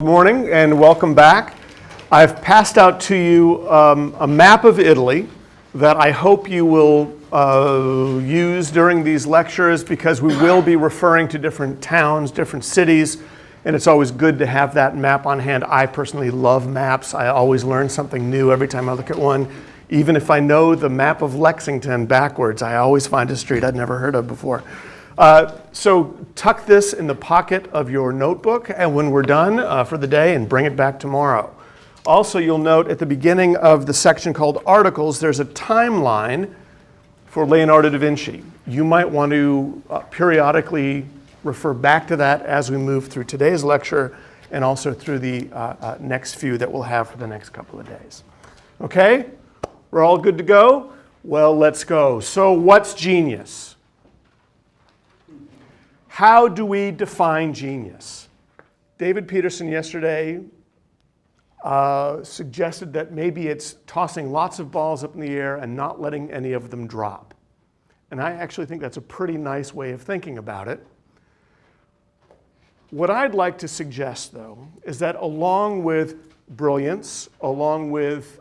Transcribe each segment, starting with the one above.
morning and welcome back. I've passed out to you a map of Italy that I hope you will use during these lectures, because we will be referring to different towns, different cities, and it's always good to have that map on hand. I personally love maps. I always learn something new every time I look at one. Even if I know the map of Lexington backwards, I always find a street I'd never heard of before. So tuck this in the pocket of your notebook and when we're done for the day, and bring it back tomorrow. Also, you'll note at the beginning of the section called Articles, there's a timeline for Leonardo da Vinci. You might want to periodically refer back to that as we move through today's lecture and also through the next few that we'll have for the next couple of days. Okay? We're all good to go? Well, let's go. So what's genius? How do we define genius? David Peterson yesterday suggested that maybe it's tossing lots of balls up in the air and not letting any of them drop. And I actually think that's a pretty nice way of thinking about it. What I'd like to suggest, though, is that along with brilliance, along with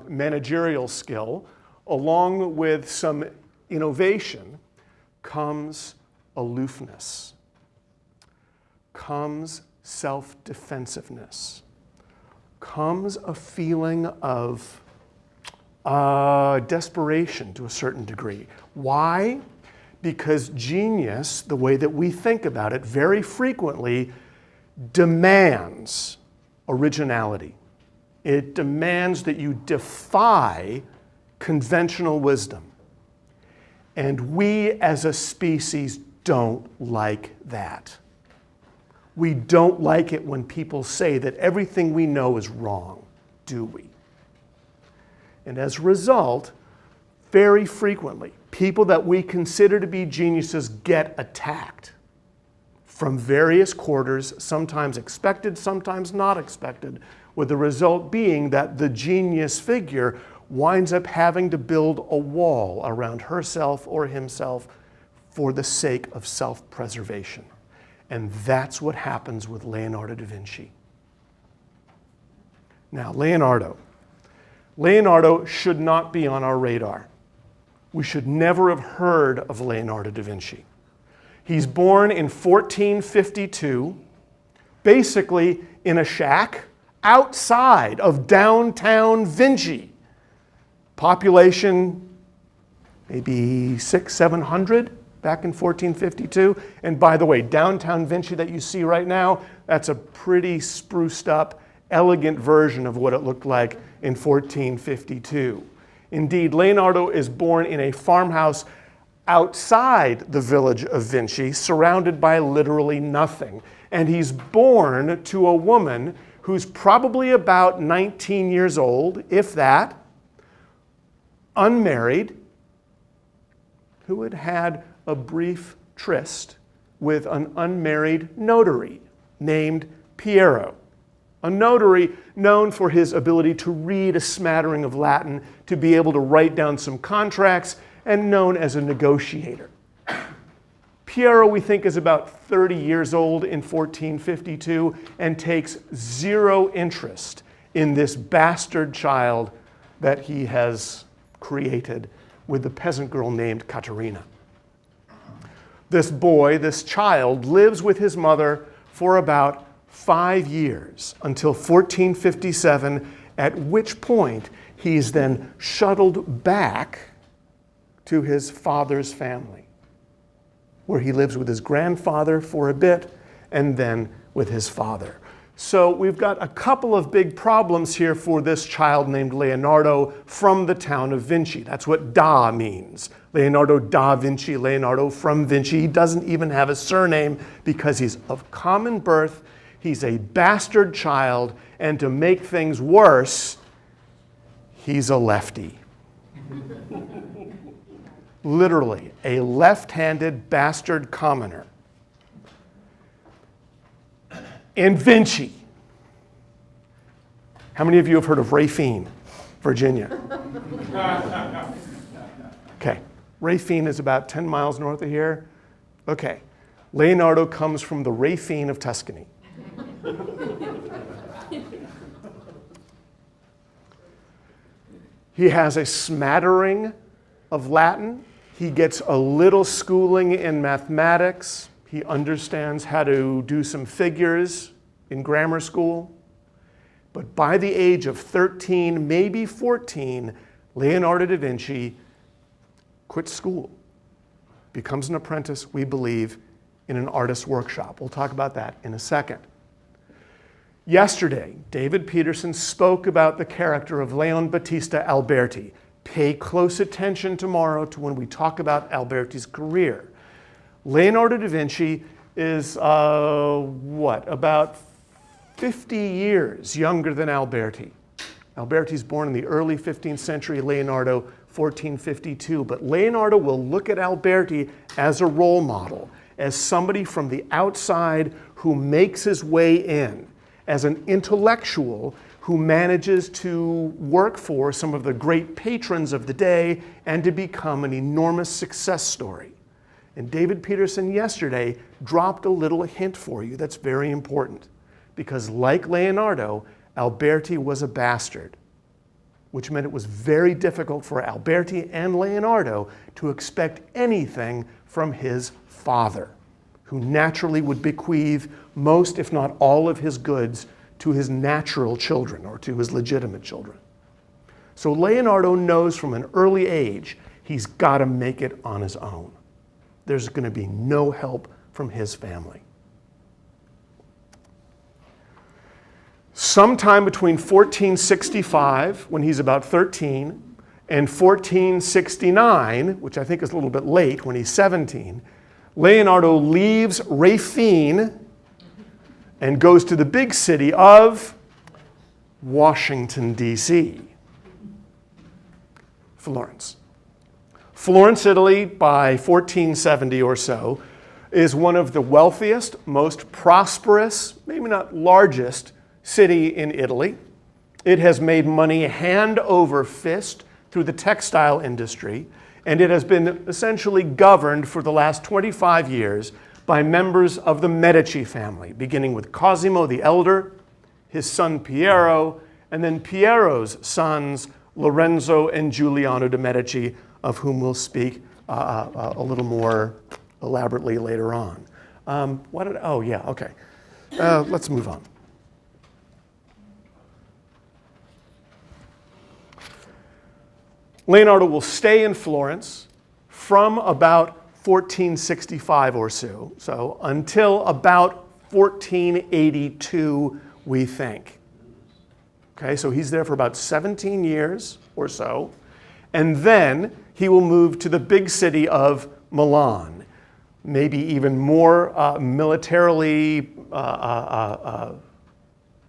managerial skill, along with some innovation, comes aloofness, comes self-defensiveness, comes a feeling of desperation to a certain degree. Why? Because genius, the way that we think about it, very frequently demands originality. It demands that you defy conventional wisdom. And we as a species don't like that. We don't like it when people say that everything we know is wrong, do we? And as a result, very frequently, people that we consider to be geniuses get attacked from various quarters, sometimes expected, sometimes not expected, with the result being that the genius figure winds up having to build a wall around herself or himself for the sake of self-preservation. And that's what happens with Leonardo da Vinci. Now, Leonardo should not be on our radar. We should never have heard of Leonardo da Vinci. He's born in 1452, basically in a shack outside of downtown Vinci. Population maybe 600-700 back in 1452. And by the way, downtown Vinci that you see right now, that's a pretty spruced up, elegant version of what it looked like in 1452. Indeed, Leonardo is born in a farmhouse outside the village of Vinci, surrounded by literally nothing. And he's born to a woman who's probably about 19 years old, if that, unmarried, who had had a brief tryst with an unmarried notary named Piero. A notary known for his ability to read a smattering of Latin, to be able to write down some contracts, and known as a negotiator. Piero, we think, is about 30 years old in 1452 and takes zero interest in this bastard child that he has created with the peasant girl named Caterina. This boy, this child, lives with his mother for about 5 years until 1457, at which point he's then shuttled back to his father's family, where he lives with his grandfather for a bit and then with his father. So we've got a couple of big problems here for this child named Leonardo from the town of Vinci. That's what da means. Leonardo da Vinci, Leonardo from Vinci. He doesn't even have a surname because he's of common birth. He's a bastard child, and to make things worse, he's a lefty. Literally, a left-handed bastard commoner. In Vinci. How many of you have heard of Rafine, Virginia? Okay, Rafine is about 10 miles north of here. Okay, Leonardo comes from the Rafine of Tuscany. He has a smattering of Latin. He gets a little schooling in mathematics. He understands how to do some figures in grammar school. But by the age of 13, maybe 14, Leonardo da Vinci quits school, becomes an apprentice, we believe, in an artist's workshop. We'll talk about that in a second. Yesterday, David Peterson spoke about the character of Leon Battista Alberti. Pay close attention tomorrow to when we talk about Alberti's career. Leonardo da Vinci is, about 50 years younger than Alberti. Alberti's born in the early 15th century, Leonardo 1452. But Leonardo will look at Alberti as a role model, as somebody from the outside who makes his way in, as an intellectual who manages to work for some of the great patrons of the day and to become an enormous success story. And David Peterson yesterday dropped a little hint for you that's very important. Because like Leonardo, Alberti was a bastard, which meant it was very difficult for Alberti and Leonardo to expect anything from his father, who naturally would bequeath most, if not all, of his goods to his natural children or to his legitimate children. So Leonardo knows from an early age he's got to make it on his own. There's going to be no help from his family. Sometime between 1465, when he's about 13, and 1469, which I think is a little bit late, when he's 17, Leonardo leaves Rafine and goes to the big city of Washington, D.C., Florence. Florence, Italy, by 1470 or so, is one of the wealthiest, most prosperous, maybe not largest, city in Italy. It has made money hand over fist through the textile industry, and it has been essentially governed for the last 25 years by members of the Medici family, beginning with Cosimo the Elder, his son Piero, and then Piero's sons, Lorenzo and Giuliano de' Medici, of whom we'll speak a little more elaborately later on. Let's move on. Leonardo will stay in Florence from about 1465 or so until about 1482, we think. Okay, so he's there for about 17 years or so, and then he will move to the big city of Milan, maybe even more militarily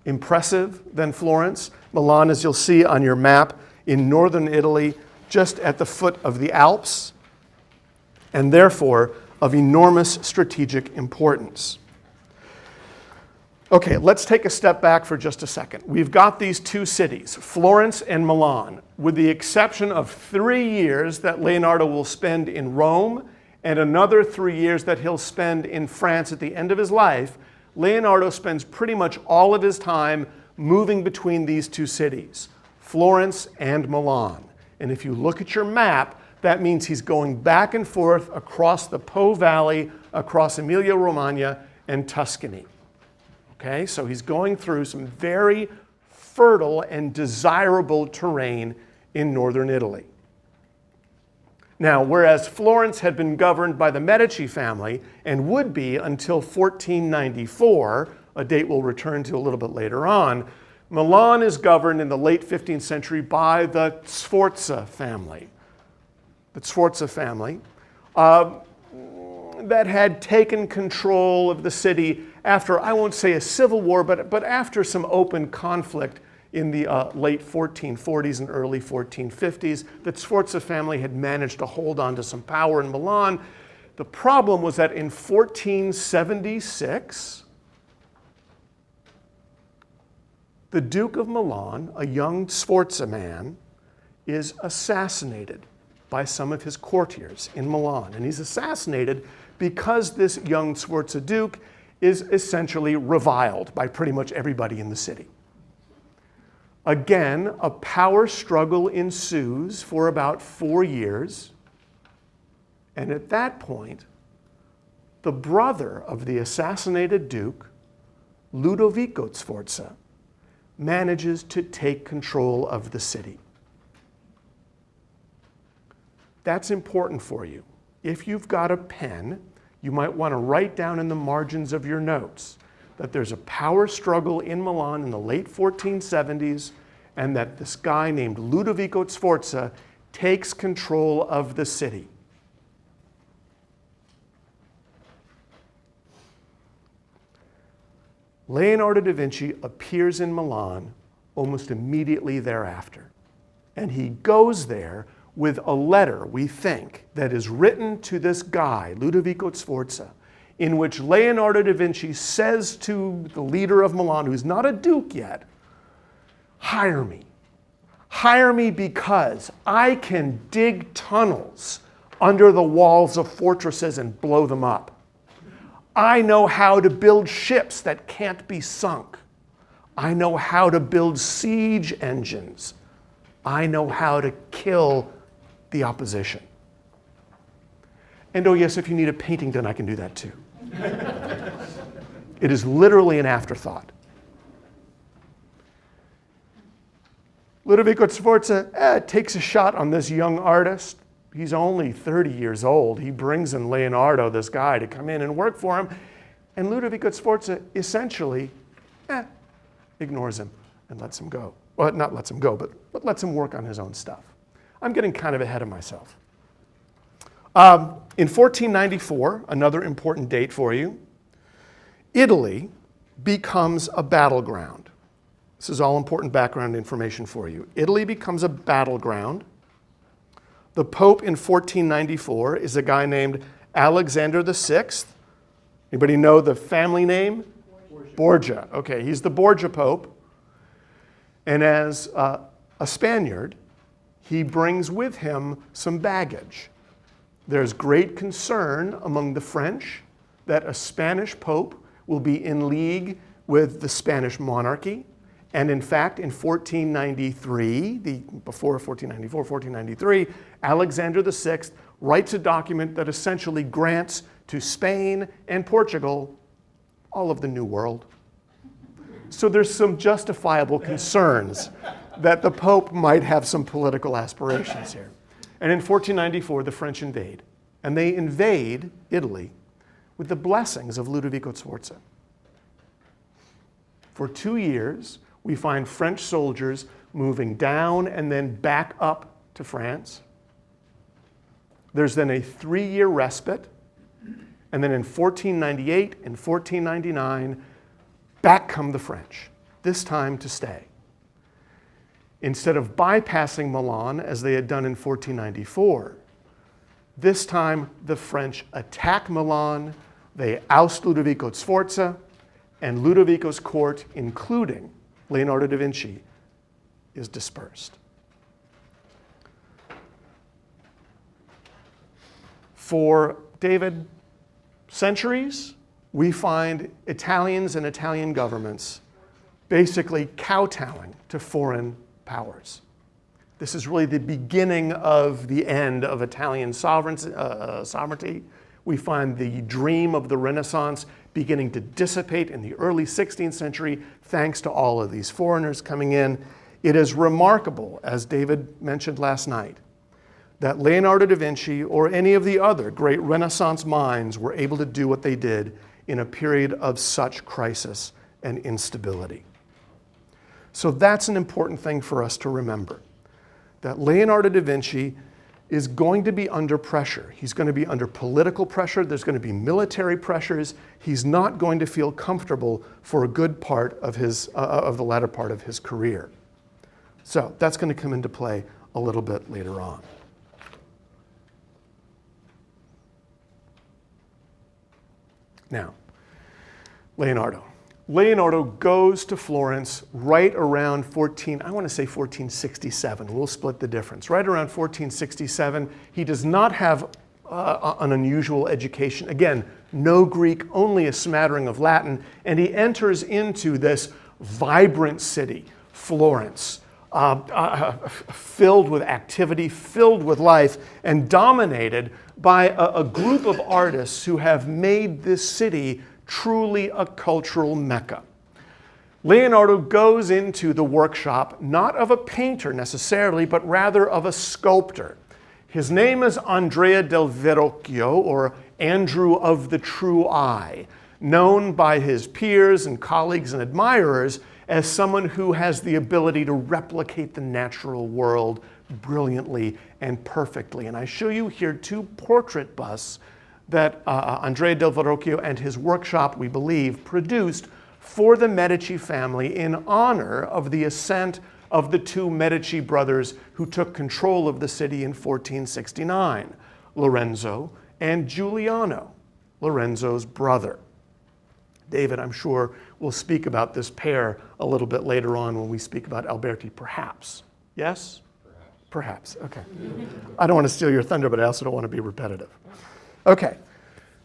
impressive than Florence. Milan, as you'll see on your map, in northern Italy, just at the foot of the Alps, and therefore of enormous strategic importance. Okay, let's take a step back for just a second. We've got these two cities, Florence and Milan, with the exception of 3 years that Leonardo will spend in Rome and another 3 years that he'll spend in France at the end of his life. Leonardo spends pretty much all of his time moving between these two cities, Florence and Milan. And if you look at your map, that means he's going back and forth across the Po Valley, across Emilia-Romagna and Tuscany. Okay, so he's going through some very fertile and desirable terrain in northern Italy. Now, whereas Florence had been governed by the Medici family and would be until 1494, a date we'll return to a little bit later on, Milan is governed in the late 15th century by the Sforza family. The Sforza family that had taken control of the city after, I won't say a civil war, but after some open conflict in the late 1440s and early 1450s. The Sforza family had managed to hold on to some power in Milan. The problem was that in 1476, the Duke of Milan, a young Sforza man, is assassinated by some of his courtiers in Milan. And he's assassinated because this young Sforza Duke is essentially reviled by pretty much everybody in the city. Again, a power struggle ensues for about 4 years. And at that point, the brother of the assassinated duke, Ludovico Sforza, manages to take control of the city. That's important for you. If you've got a pen, you might want to write down in the margins of your notes that there's a power struggle in Milan in the late 1470s, and that this guy named Ludovico Sforza takes control of the city. Leonardo da Vinci appears in Milan almost immediately thereafter. And he goes there with a letter, we think, that is written to this guy, Ludovico Sforza, in which Leonardo da Vinci says to the leader of Milan, who's not a duke yet, hire me. Hire me because I can dig tunnels under the walls of fortresses and blow them up. I know how to build ships that can't be sunk. I know how to build siege engines. I know how to kill the opposition. And oh yes, if you need a painting done, I can do that too. It is literally an afterthought. Ludovico Sforza takes a shot on this young artist. He's only 30 years old. He brings in Leonardo, this guy, to come in and work for him. And Ludovico Sforza essentially ignores him and lets him go. Well, not lets him go, but lets him work on his own stuff. I'm getting kind of ahead of myself. In 1494, another important date for you, Italy becomes a battleground. This is all important background information for you. Italy becomes a battleground. The Pope in 1494 is a guy named Alexander VI. Anybody know the family name? Borgia. Okay, he's the Borgia Pope. And as a Spaniard, he brings with him some baggage. There's great concern among the French that a Spanish pope will be in league with the Spanish monarchy. And in fact, in 1493, before 1494, 1493, Alexander VI writes a document that essentially grants to Spain and Portugal all of the New World. So there's some justifiable concerns that the Pope might have some political aspirations here. And in 1494, the French invade. And they invade Italy with the blessings of Ludovico Sforza. For 2 years, we find French soldiers moving down and then back up to France. There's then a 3-year respite. And then in 1498 and 1499, back come the French, this time to stay. Instead of bypassing Milan, as they had done in 1494, this time the French attack Milan, they oust Ludovico Sforza, and Ludovico's court, including Leonardo da Vinci, is dispersed. For David, centuries, we find Italians and Italian governments basically kowtowing to foreign powers. This is really the beginning of the end of Italian sovereignty. We find the dream of the Renaissance beginning to dissipate in the early 16th century thanks to all of these foreigners coming in. It is remarkable, as David mentioned last night, that Leonardo da Vinci or any of the other great Renaissance minds were able to do what they did in a period of such crisis and instability. So that's an important thing for us to remember, that Leonardo da Vinci is going to be under pressure. He's going to be under political pressure. There's going to be military pressures. He's not going to feel comfortable for a good part of the latter part of his career. So that's going to come into play a little bit later on. Now, Leonardo. Leonardo goes to Florence right around 1467. We'll split the difference. Right around 1467, he does not have an unusual education. Again, no Greek, only a smattering of Latin, and he enters into this vibrant city Florence, filled with activity, filled with life, and dominated by a group of artists who have made this city truly a cultural mecca. Leonardo goes into the workshop not of a painter necessarily, but rather of a sculptor. His name is Andrea del Verrocchio, or Andrew of the True Eye, known by his peers and colleagues and admirers as someone who has the ability to replicate the natural world brilliantly and perfectly. And I show you here two portrait busts that Andrea del Verrocchio and his workshop, we believe, produced for the Medici family in honor of the ascent of the two Medici brothers who took control of the city in 1469, Lorenzo and Giuliano, Lorenzo's brother. David, I'm sure, will speak about this pair a little bit later on when we speak about Alberti, perhaps. Yes? Perhaps. Okay. I don't want to steal your thunder, but I also don't want to be repetitive. Okay.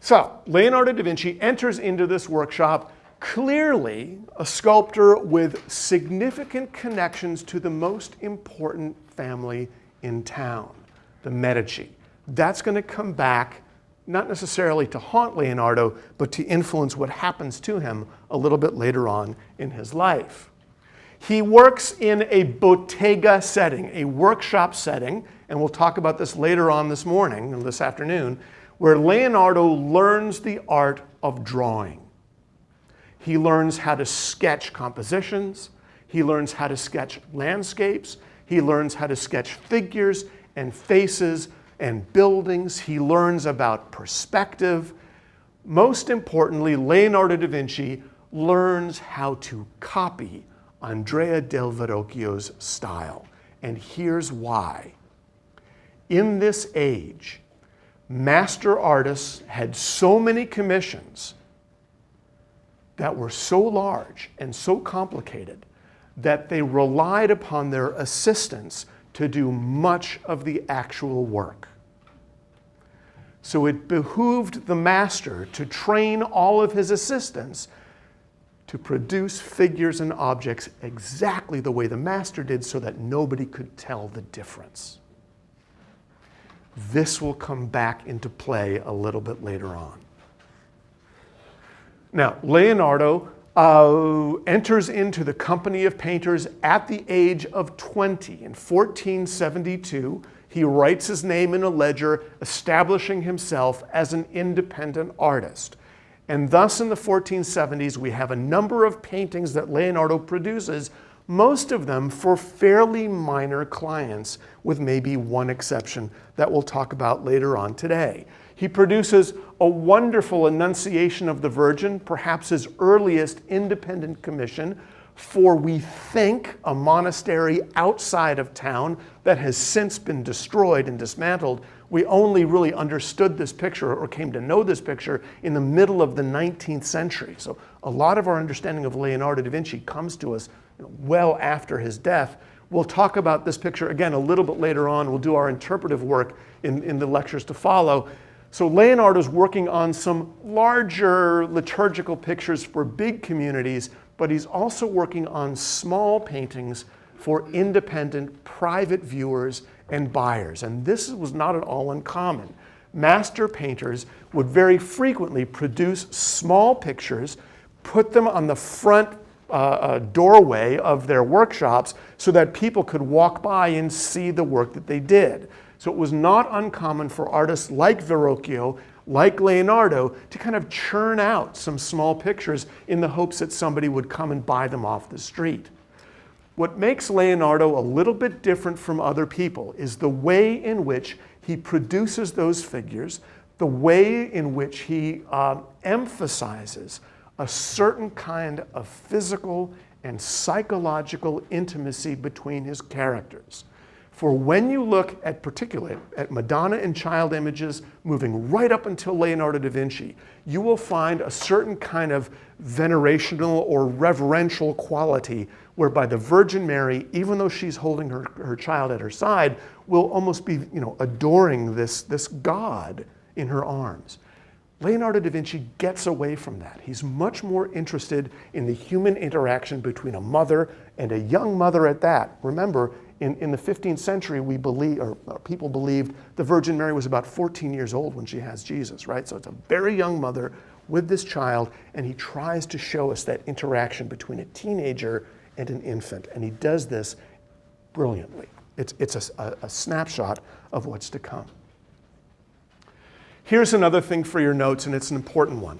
So, Leonardo da Vinci enters into this workshop clearly a sculptor with significant connections to the most important family in town, the Medici. That's going to come back, not necessarily to haunt Leonardo, but to influence what happens to him a little bit later on in his life. He works in a bottega setting, a workshop setting, and we'll talk about this later on this morning, or this afternoon, where Leonardo learns the art of drawing. He learns how to sketch compositions. He learns how to sketch landscapes. He learns how to sketch figures and faces and buildings. He learns about perspective. Most importantly, Leonardo da Vinci learns how to copy Andrea del Verrocchio's style. And here's why. In this age, master artists had so many commissions that were so large and so complicated that they relied upon their assistants to do much of the actual work. So it behooved the master to train all of his assistants to produce figures and objects exactly the way the master did so that nobody could tell the difference. This will come back into play a little bit later on. Now, Leonardo enters into the company of painters at the age of 20. In 1472, he writes his name in a ledger, establishing himself as an independent artist. And thus, in the 1470s, we have a number of paintings that Leonardo produces, most of them for fairly minor clients, with maybe one exception that we'll talk about later on today. He produces a wonderful Annunciation of the Virgin, perhaps his earliest independent commission, for, we think, a monastery outside of town that has since been destroyed and dismantled. We only really understood this picture or came to know this picture in the middle of the 19th century. So a lot of our understanding of Leonardo da Vinci comes to us well after his death. We'll talk about this picture again a little bit later on. We'll do our interpretive work in the lectures to follow. So Leonardo's working on some larger liturgical pictures for big communities, but he's also working on small paintings for independent private viewers and buyers. And this was not at all uncommon. Master painters would very frequently produce small pictures, put them on the front doorway of their workshops so that people could walk by and see the work that they did. So it was not uncommon for artists like Verrocchio, like Leonardo, to kind of churn out some small pictures in the hopes that somebody would come and buy them off the street. What makes Leonardo a little bit different from other people is the way in which he produces those figures, the way in which he emphasizes a certain kind of physical and psychological intimacy between his characters. For when you look at particularly at Madonna and child images moving right up until Leonardo da Vinci, you will find a certain kind of venerational or reverential quality whereby the Virgin Mary, even though she's holding her child at her side, will almost be adoring this God in her arms. Leonardo da Vinci gets away from that. He's much more interested in the human interaction between a mother and a young mother at that. Remember, in the 15th century, we believe, or people believed the Virgin Mary was about 14 years old when she has Jesus, right? So it's a very young mother with this child, and he tries to show us that interaction between a teenager and an infant, and he does this brilliantly. It's a snapshot of what's to come. Here's another thing for your notes, and it's an important one.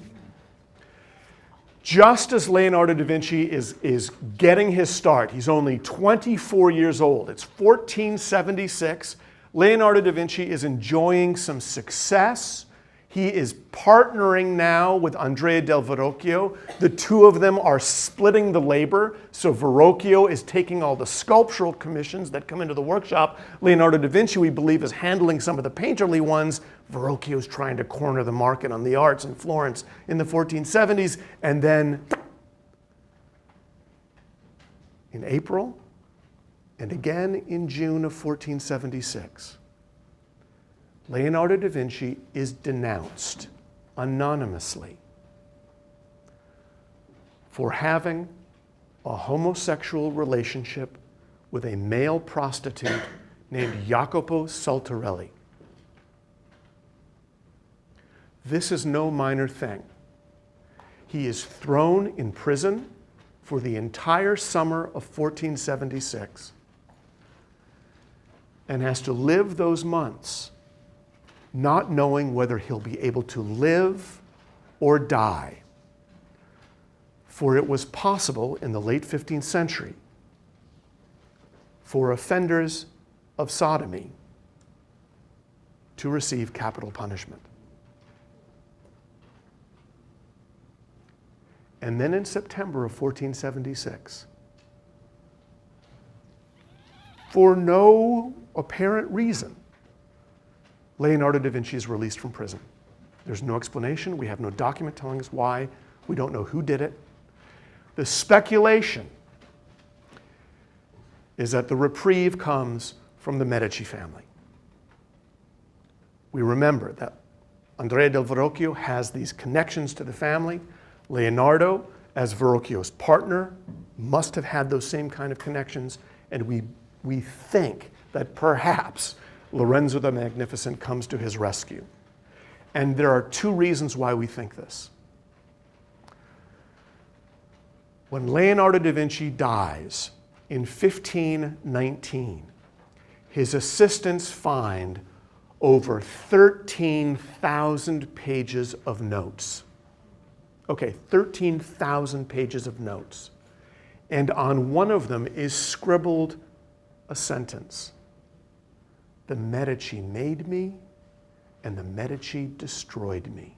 Just as Leonardo da Vinci is getting his start, he's only 24 years old. It's 1476. Leonardo da Vinci is enjoying some success. He is partnering now with Andrea del Verrocchio. The two of them are splitting the labor. So Verrocchio is taking all the sculptural commissions that come into the workshop. Leonardo da Vinci, we believe, is handling some of the painterly ones. Verrocchio is trying to corner the market on the arts in Florence in the 1470s. And then in April and again in June of 1476, Leonardo da Vinci is denounced anonymously for having a homosexual relationship with a male prostitute named Jacopo Saltarelli. This is no minor thing. He is thrown in prison for the entire summer of 1476 and has to live those months not knowing whether he'll be able to live or die. For it was possible in the late 15th century for offenders of sodomy to receive capital punishment. And then in September of 1476, for no apparent reason, Leonardo da Vinci is released from prison. There's no explanation. We have no document telling us why. We don't know who did it. The speculation is that the reprieve comes from the Medici family. We remember that Andrea del Verrocchio has these connections to the family. Leonardo, as Verrocchio's partner, must have had those same kind of connections, and we think that perhaps Lorenzo the Magnificent comes to his rescue. And there are two reasons why we think this. When Leonardo da Vinci dies in 1519, his assistants find over 13,000 pages of notes. Okay, 13,000 pages of notes. And on one of them is scribbled a sentence. The Medici made me, and the Medici destroyed me.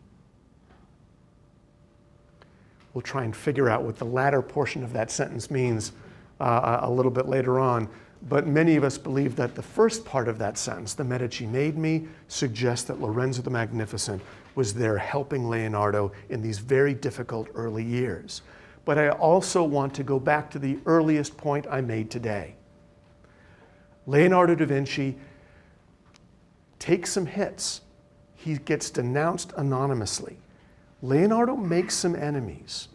We'll try and figure out what the latter portion of that sentence means a little bit later on. But many of us believe that the first part of that sentence, the Medici made me, suggests that Lorenzo the Magnificent was there helping Leonardo in these very difficult early years. But I also want to go back to the earliest point I made today. Leonardo da Vinci takes some hits. He gets denounced anonymously. Leonardo makes some enemies.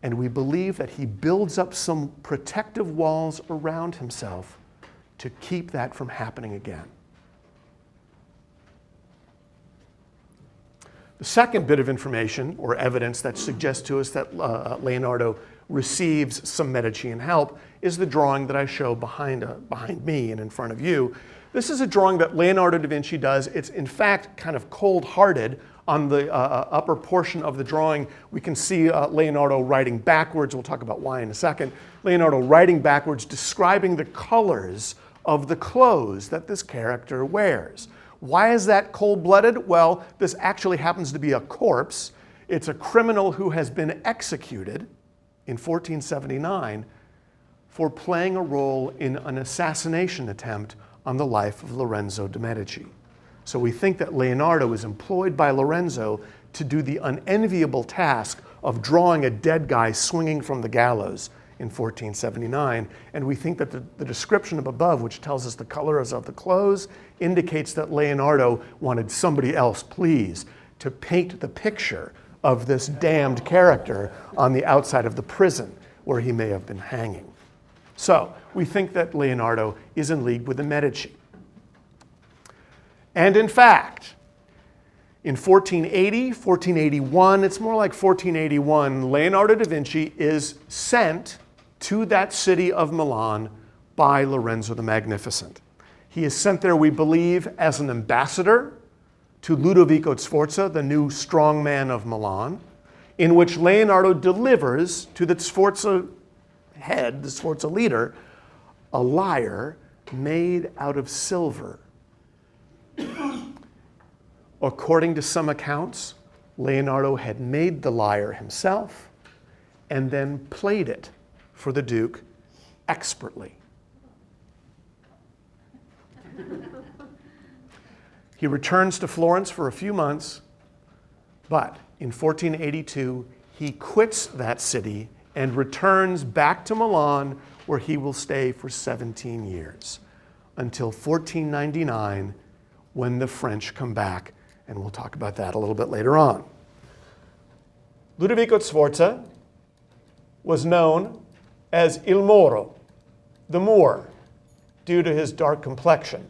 And we believe that he builds up some protective walls around himself to keep that from happening again. The second bit of information or evidence that suggests to us that Leonardo receives some Medicean help is the drawing that I show behind me and in front of you. This is a drawing that Leonardo da Vinci does. It's in fact kind of cold-hearted. On the upper portion of the drawing, we can see Leonardo writing backwards. We'll talk about why in a second. Leonardo writing backwards, describing the colors of the clothes that this character wears. Why is that cold-blooded? Well, this actually happens to be a corpse. It's a criminal who has been executed in 1479 for playing a role in an assassination attempt on the life of Lorenzo de' Medici. So we think that Leonardo is employed by Lorenzo to do the unenviable task of drawing a dead guy swinging from the gallows in 1479. And we think that the description up above, which tells us the colors of the clothes, indicates that Leonardo wanted somebody else, please, to paint the picture of this damned character on the outside of the prison where he may have been hanging. So we think that Leonardo is in league with the Medici. And in fact, in 1480, 1481, it's more like 1481, Leonardo da Vinci is sent to that city of Milan by Lorenzo the Magnificent. He is sent there, we believe, as an ambassador to Ludovico Sforza, the new strongman of Milan, in which Leonardo delivers to the Sforza head, the Sforza leader, a lyre made out of silver. According to some accounts, Leonardo had made the lyre himself and then played it for the Duke expertly. He returns to Florence for a few months, but in 1482, he quits that city and returns back to Milan, where he will stay for 17 years, until 1499, when the French come back, and we'll talk about that a little bit later on. Ludovico Sforza was known as Il Moro, the Moor, due to his dark complexion.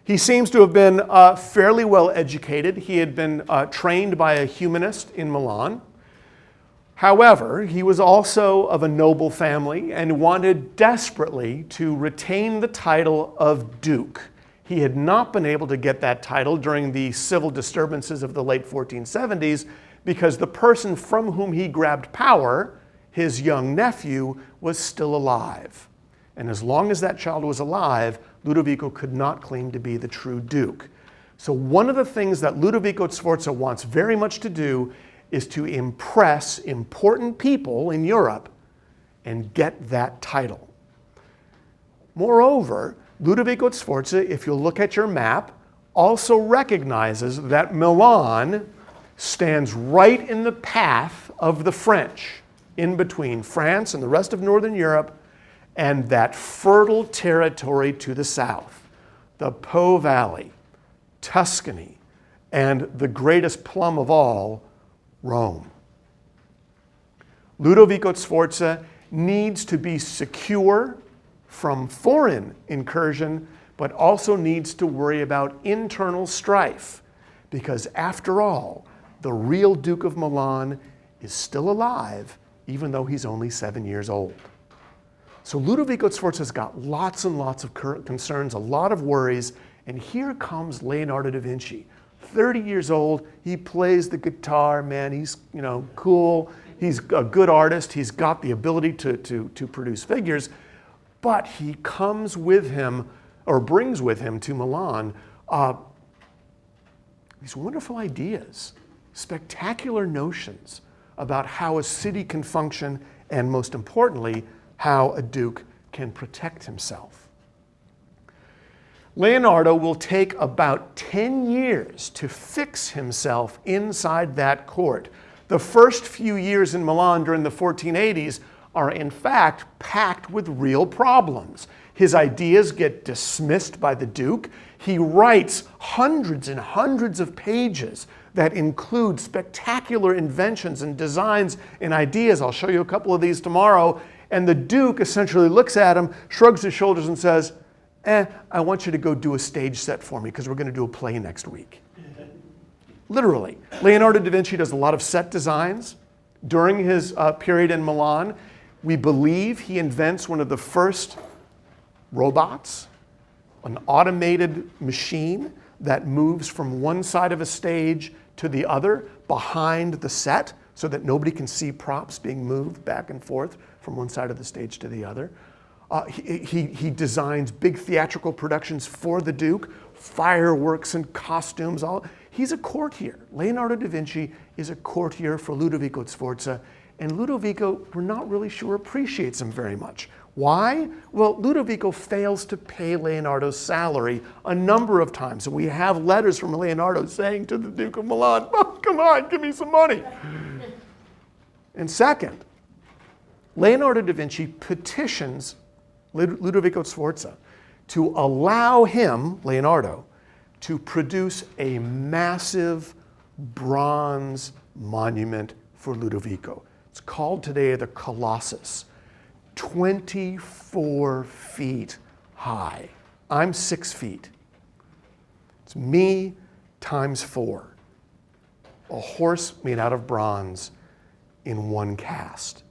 He seems to have been fairly well educated. He had been trained by a humanist in Milan. However, he was also of a noble family and wanted desperately to retain the title of Duke. He had not been able to get that title during the civil disturbances of the late 1470s because the person from whom he grabbed power, his young nephew, was still alive. And as long as that child was alive, Ludovico could not claim to be the true Duke. So one of the things that Ludovico Sforza wants very much to do is to impress important people in Europe and get that title. Moreover, Ludovico Sforza, if you look at your map, also recognizes that Milan stands right in the path of the French, in between France and the rest of Northern Europe, and that fertile territory to the south, the Po Valley, Tuscany, and the greatest plum of all, Rome. Ludovico Sforza needs to be secure from foreign incursion, but also needs to worry about internal strife, because after all, the real Duke of Milan is still alive, even though he's only 7 years old. So Ludovico Sforza's got lots and lots of concerns, a lot of worries, and here comes Leonardo da Vinci. 30 years old, he plays the guitar, man, he's cool, he's a good artist, he's got the ability to produce figures, but he comes with him, or brings with him to Milan, these wonderful ideas, spectacular notions about how a city can function, and most importantly, how a duke can protect himself. Leonardo will take about 10 years to fix himself inside that court. The first few years in Milan during the 1480s are in fact packed with real problems. His ideas get dismissed by the Duke. He writes hundreds and hundreds of pages that include spectacular inventions and designs and ideas. I'll show you a couple of these tomorrow. And the Duke essentially looks at him, shrugs his shoulders and says, I want you to go do a stage set for me because we're going to do a play next week. Literally. Leonardo da Vinci does a lot of set designs during his period in Milan. We believe he invents one of the first robots, an automated machine that moves from one side of a stage to the other behind the set so that nobody can see props being moved back and forth from one side of the stage to the other. He designs big theatrical productions for the Duke, fireworks and costumes. He's a courtier. Leonardo da Vinci is a courtier for Ludovico Sforza, and Ludovico, we're not really sure, appreciates him very much. Why? Well, Ludovico fails to pay Leonardo's salary a number of times. And we have letters from Leonardo saying to the Duke of Milan, oh, come on, give me some money. And second, Leonardo da Vinci petitions Ludovico Sforza to allow him, Leonardo, to produce a massive bronze monument for Ludovico. It's called today the Colossus, 24 feet high. I'm 6 feet. It's me times 4. A horse made out of bronze in one cast.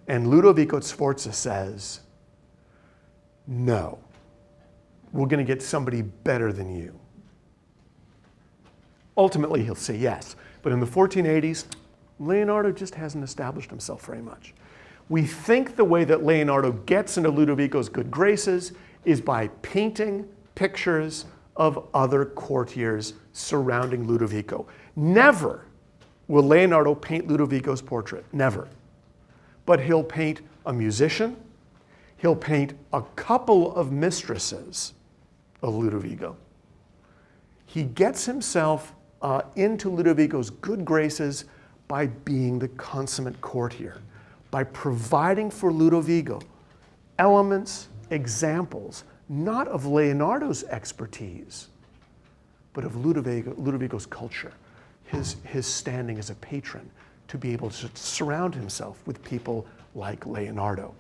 And Ludovico Sforza says, no, we're going to get somebody better than you. Ultimately, he'll say yes. But in the 1480s, Leonardo just hasn't established himself very much. We think the way that Leonardo gets into Ludovico's good graces is by painting pictures of other courtiers surrounding Ludovico. Never will Leonardo paint Ludovico's portrait, never. But he'll paint a musician, he'll paint a couple of mistresses of Ludovico. He gets himself into Ludovico's good graces by being the consummate courtier, by providing for Ludovico elements, examples, not of Leonardo's expertise, but of Ludovico's culture, his standing as a patron, to be able to surround himself with people like Leonardo.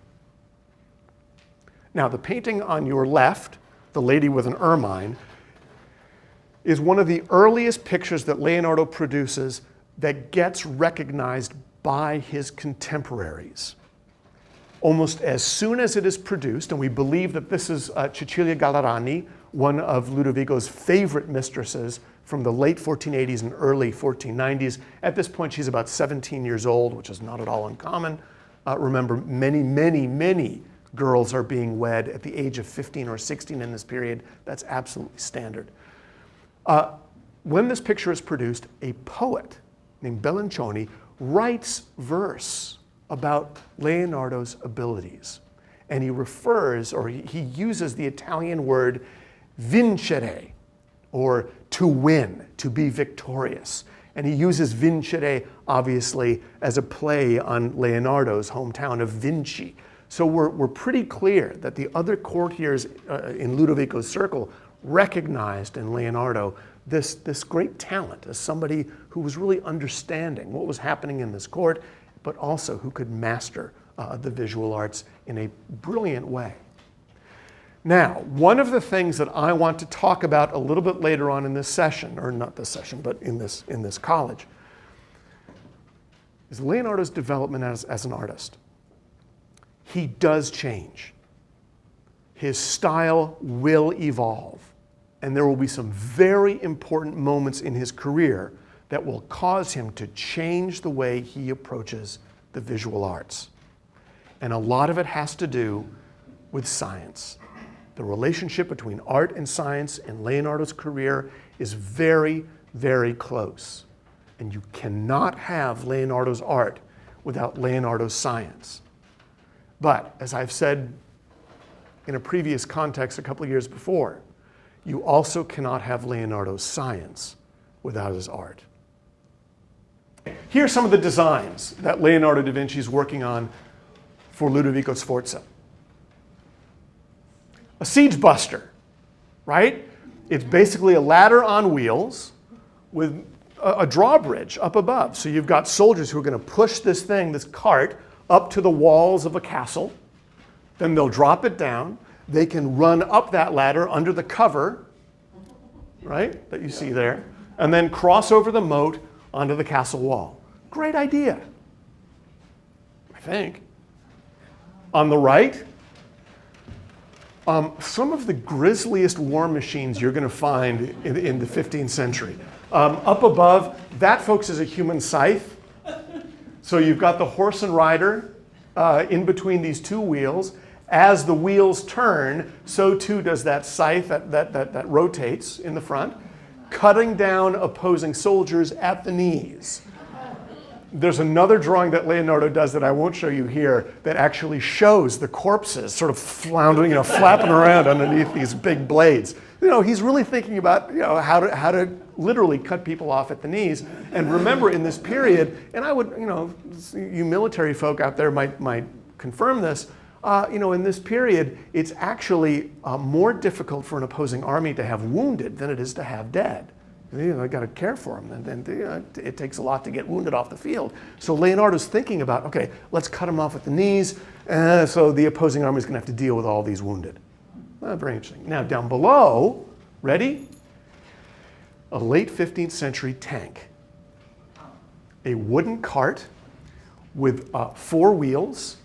Now, the painting on your left, the lady with an ermine, is one of the earliest pictures that Leonardo produces that gets recognized by his contemporaries. Almost as soon as it is produced, and we believe that this is Cecilia Gallerani, one of Ludovico's favorite mistresses from the late 1480s and early 1490s. At this point, she's about 17 years old, which is not at all uncommon. Remember, many girls are being wed at the age of 15 or 16 in this period. That's absolutely standard. When this picture is produced, a poet named Bellancioni writes verse about Leonardo's abilities. And he refers, or he uses the Italian word vincere, or to win, to be victorious. And he uses vincere, obviously, as a play on Leonardo's hometown of Vinci. So we're pretty clear that the other courtiers in Ludovico's circle recognized in Leonardo this great talent as somebody who was really understanding what was happening in this court, but also who could master the visual arts in a brilliant way. Now, one of the things that I want to talk about a little bit later on in this session, or not this session, but in this college, is Leonardo's development as an artist. He does change. His style will evolve, and there will be some very important moments in his career that will cause him to change the way he approaches the visual arts. And a lot of it has to do with science. The relationship between art and science in Leonardo's career is very, very close. And you cannot have Leonardo's art without Leonardo's science. But, as I've said in a previous context a couple of years before, you also cannot have Leonardo's science without his art. Here are some of the designs that Leonardo da Vinci is working on for Ludovico Sforza. A siege buster, right? It's basically a ladder on wheels with a drawbridge up above. So you've got soldiers who are going to push this cart, up to the walls of a castle. Then they'll drop it down. They can run up that ladder under the cover, right, that you see there, and then cross over the moat onto the castle wall. Great idea, I think. On the right, some of the grisliest war machines you're going to find in the 15th century. Up above, that, folks, is a human scythe. So you've got the horse and rider in between these two wheels. As the wheels turn, so too does that scythe that rotates in the front, cutting down opposing soldiers at the knees. There's another drawing that Leonardo does that I won't show you here that actually shows the corpses sort of floundering, flapping around underneath these big blades. He's really thinking about, how to literally cut people off at the knees. And remember, in this period, and I would, you military folk out there might confirm this, In this period, it's actually more difficult for an opposing army to have wounded than it is to have dead. I got to care for them, and it takes a lot to get wounded off the field. So Leonardo's thinking about, okay, let's cut them off at the knees, so the opposing army is going to have to deal with all these wounded. Very interesting. Now down below, ready? A late 15th century tank. A wooden cart with 4 wheels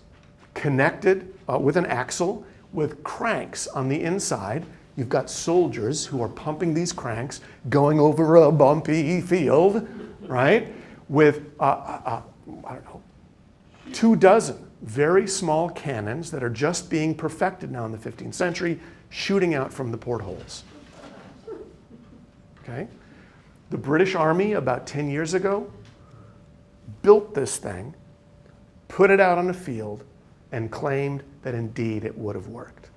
connected with an axle with cranks on the inside. You've got soldiers who are pumping these cranks going over a bumpy field, right? With, 24 very small cannons that are just being perfected now in the 15th century, shooting out from the portholes. Okay? The British Army, about 10 years ago, built this thing, put it out on the field, and claimed that indeed it would have worked.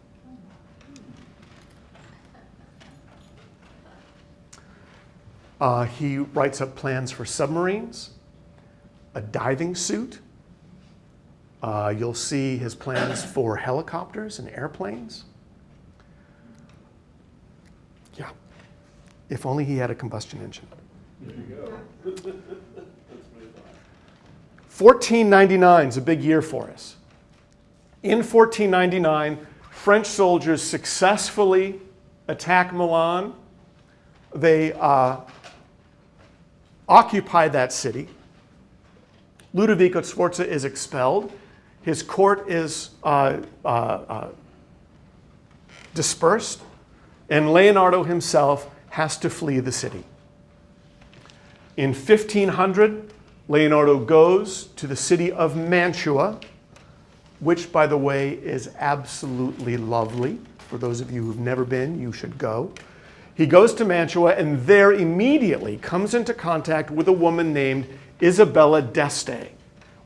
He writes up plans for submarines, a diving suit. You'll see his plans for helicopters and airplanes. Yeah, if only he had a combustion engine. There you go. 1499 is a big year for us. In 1499, French soldiers successfully attack Milan. They occupy that city. Ludovico Sforza is expelled. His court is dispersed, and Leonardo himself has to flee the city. In 1500, Leonardo goes to the city of Mantua, which, by the way, is absolutely lovely. For those of you who've never been, you should go. He goes to Mantua and there immediately comes into contact with a woman named Isabella d'Este,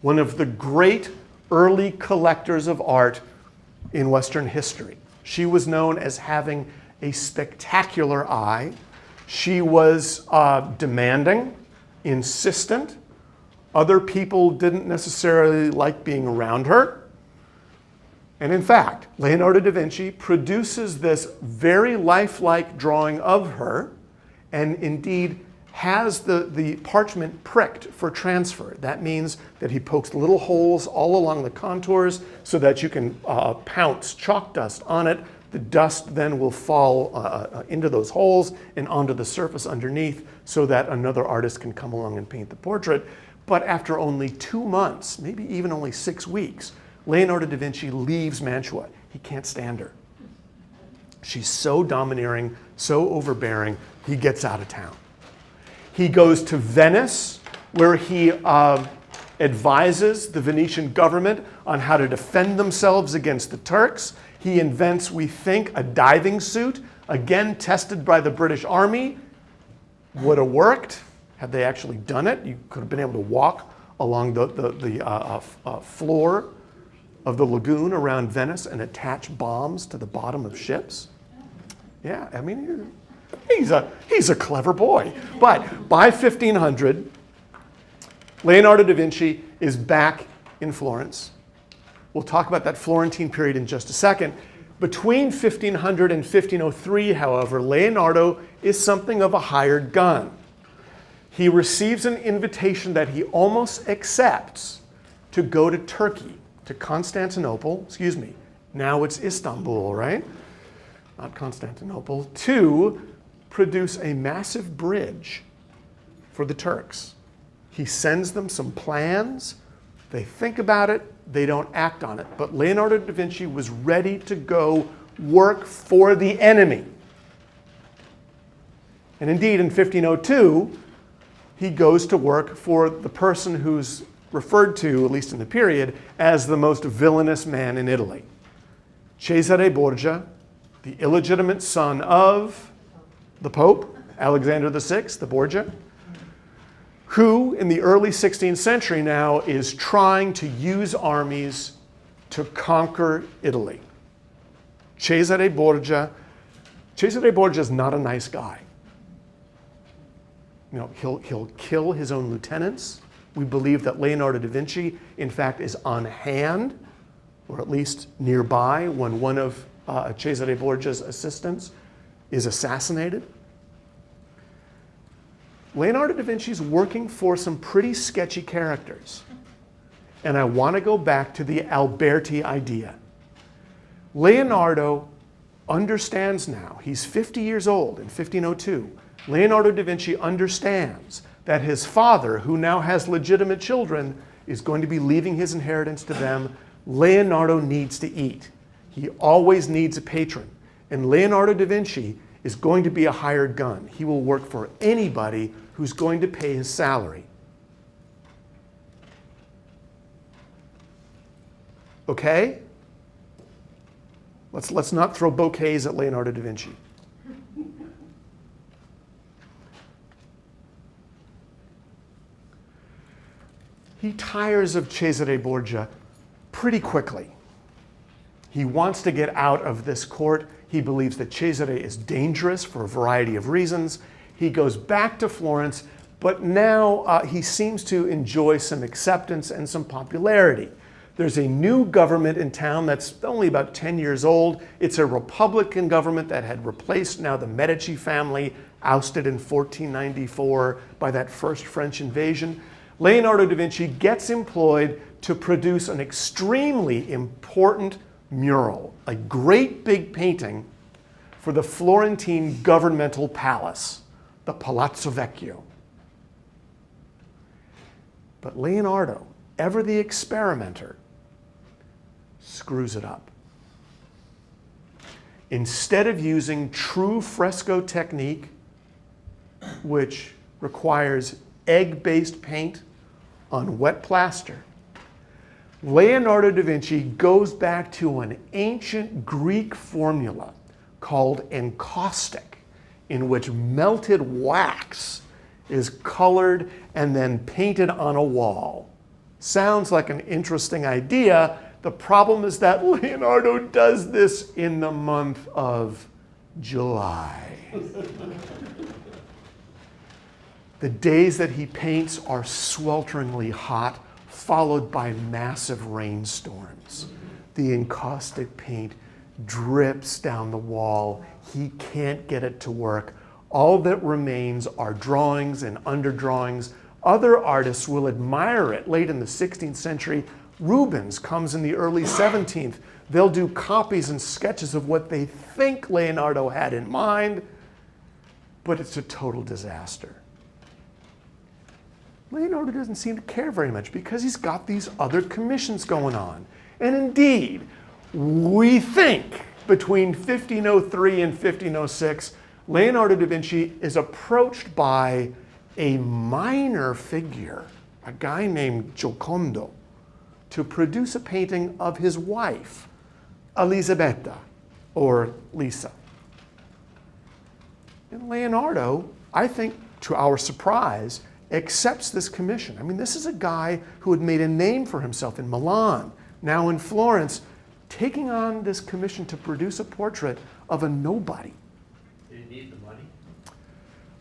one of the great early collectors of art in Western history. She was known as having a spectacular eye. She was demanding, insistent. Other people didn't necessarily like being around her. And in fact, Leonardo da Vinci produces this very lifelike drawing of her, and indeed has the parchment pricked for transfer. That means that he pokes little holes all along the contours so that you can pounce chalk dust on it. The dust then will fall into those holes and onto the surface underneath so that another artist can come along and paint the portrait. But after only 2 months, maybe even only 6 weeks, Leonardo da Vinci leaves Mantua. He can't stand her. She's so domineering, so overbearing, he gets out of town. He goes to Venice, where he advises the Venetian government on how to defend themselves against the Turks. He invents, we think, a diving suit, again tested by the British Army. Would have worked had they actually done it. You could have been able to walk along the floor of the lagoon around Venice and attach bombs to the bottom of ships. Yeah, I mean, he's a clever boy. But by 1500, Leonardo da Vinci is back in Florence. We'll talk about that Florentine period in just a second. Between 1500 and 1503, however, Leonardo is something of a hired gun. He receives an invitation that he almost accepts to go to Turkey, to Constantinople, now it's Istanbul, right? Not Constantinople, to produce a massive bridge for the Turks. He sends them some plans. They think about it. They don't act on it. But Leonardo da Vinci was ready to go work for the enemy. And indeed, in 1502, he goes to work for the person who's referred to, at least in the period, as the most villainous man in Italy. Cesare Borgia, the illegitimate son of the Pope, Alexander VI, the Borgia, who in the early 16th century now is trying to use armies to conquer Italy. Cesare Borgia is not a nice guy. You know, he'll kill his own lieutenants. We believe that Leonardo da Vinci, in fact, is on hand or at least nearby, when one of Cesare Borgia's assistants is assassinated. Leonardo da Vinci's working for some pretty sketchy characters. And I want to go back to the Alberti idea. Leonardo understands now, he's 50 years old in 1502. Leonardo da Vinci understands that his father, who now has legitimate children, is going to be leaving his inheritance to them. Leonardo needs to eat. He always needs a patron. And Leonardo da Vinci is going to be a hired gun. He will work for anybody who's going to pay his salary. Okay? Let's not throw bouquets at Leonardo da Vinci. He tires of Cesare Borgia pretty quickly. He wants to get out of this court. He believes that Cesare is dangerous for a variety of reasons. He goes back to Florence, but now he seems to enjoy some acceptance and some popularity. There's a new government in town that's only about 10 years old. It's a Republican government that had replaced now the Medici family, ousted in 1494 by that first French invasion. Leonardo da Vinci gets employed to produce an extremely important mural, a great big painting for the Florentine governmental palace, the Palazzo Vecchio. But Leonardo, ever the experimenter, screws it up. Instead of using true fresco technique, which requires egg-based paint on wet plaster, Leonardo da Vinci goes back to an ancient Greek formula called encaustic, in which melted wax is colored and then painted on a wall. Sounds like an interesting idea. The problem is that Leonardo does this in the month of July. The days that he paints are swelteringly hot, followed by massive rainstorms. The encaustic paint drips down the wall. He can't get it to work. All that remains are drawings and underdrawings. Other artists will admire it late in the 16th century. Rubens comes in the early 17th. They'll do copies and sketches of what they think Leonardo had in mind, but it's a total disaster. Leonardo doesn't seem to care very much because he's got these other commissions going on. And indeed, we think between 1503 and 1506, Leonardo da Vinci is approached by a minor figure, a guy named Giocondo, to produce a painting of his wife, Elisabetta, or Lisa. And Leonardo, I think to our surprise, accepts this commission. I mean, this is a guy who had made a name for himself in Milan, now in Florence, taking on this commission to produce a portrait of a nobody. Did he need the money?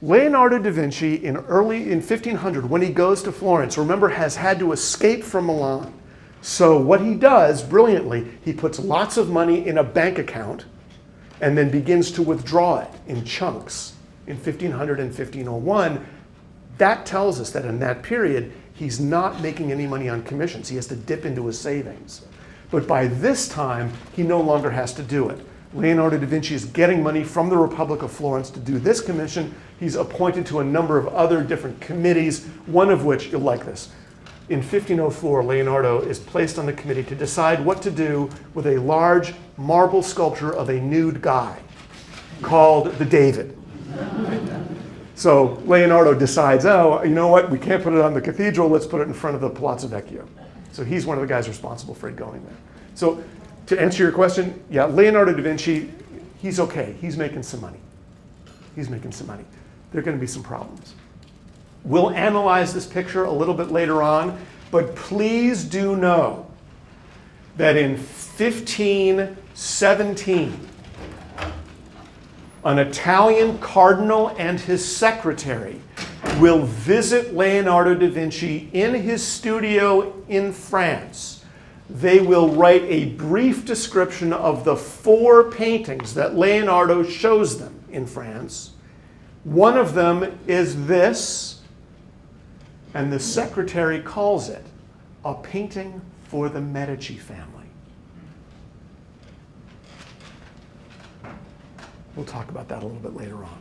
Leonardo da Vinci in 1500, when he goes to Florence, remember, has had to escape from Milan. So what he does, brilliantly, he puts lots of money in a bank account and then begins to withdraw it in chunks in 1500 and 1501. That tells us that in that period, he's not making any money on commissions. He has to dip into his savings. But by this time, he no longer has to do it. Leonardo da Vinci is getting money from the Republic of Florence to do this commission. He's appointed to a number of other different committees, one of which, you'll like this. In 1504, Leonardo is placed on the committee to decide what to do with a large marble sculpture of a nude guy called the David. So Leonardo decides, oh, you know what, we can't put it on the cathedral, let's put it in front of the Palazzo Vecchio. So he's one of the guys responsible for it going there. So to answer your question, yeah, Leonardo da Vinci, he's okay. He's making some money. He's making some money. There are going to be some problems. We'll analyze this picture a little bit later on, but please do know that in 1517, an Italian cardinal and his secretary will visit Leonardo da Vinci in his studio in France. they will write a brief description of the 4 paintings that Leonardo shows them in France. One of them is this, and the secretary calls it a painting for the Medici family. We'll talk about that a little bit later on.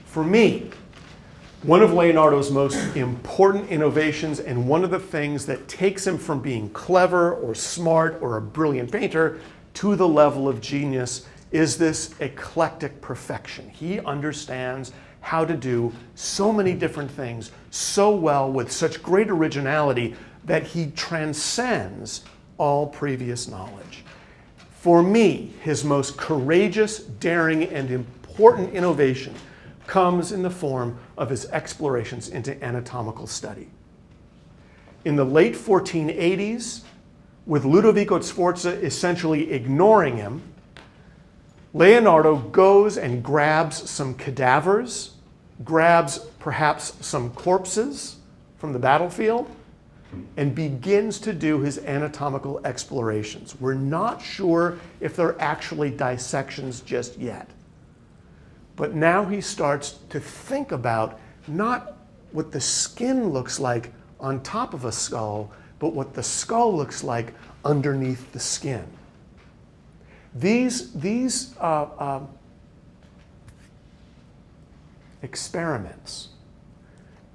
For me, one of Leonardo's most important innovations, and one of the things that takes him from being clever or smart or a brilliant painter to the level of genius, is this eclectic perfection. He understands how to do so many different things so well with such great originality that he transcends all previous knowledge. For me, his most courageous, daring, and important innovation comes in the form of his explorations into anatomical study. In the late 1480s, with Ludovico Sforza essentially ignoring him, Leonardo goes and grabs some cadavers, grabs perhaps some corpses from the battlefield, and begins to do his anatomical explorations. We're not sure if they're actually dissections just yet. But now he starts to think about not what the skin looks like on top of a skull, but what the skull looks like underneath the skin. These experiments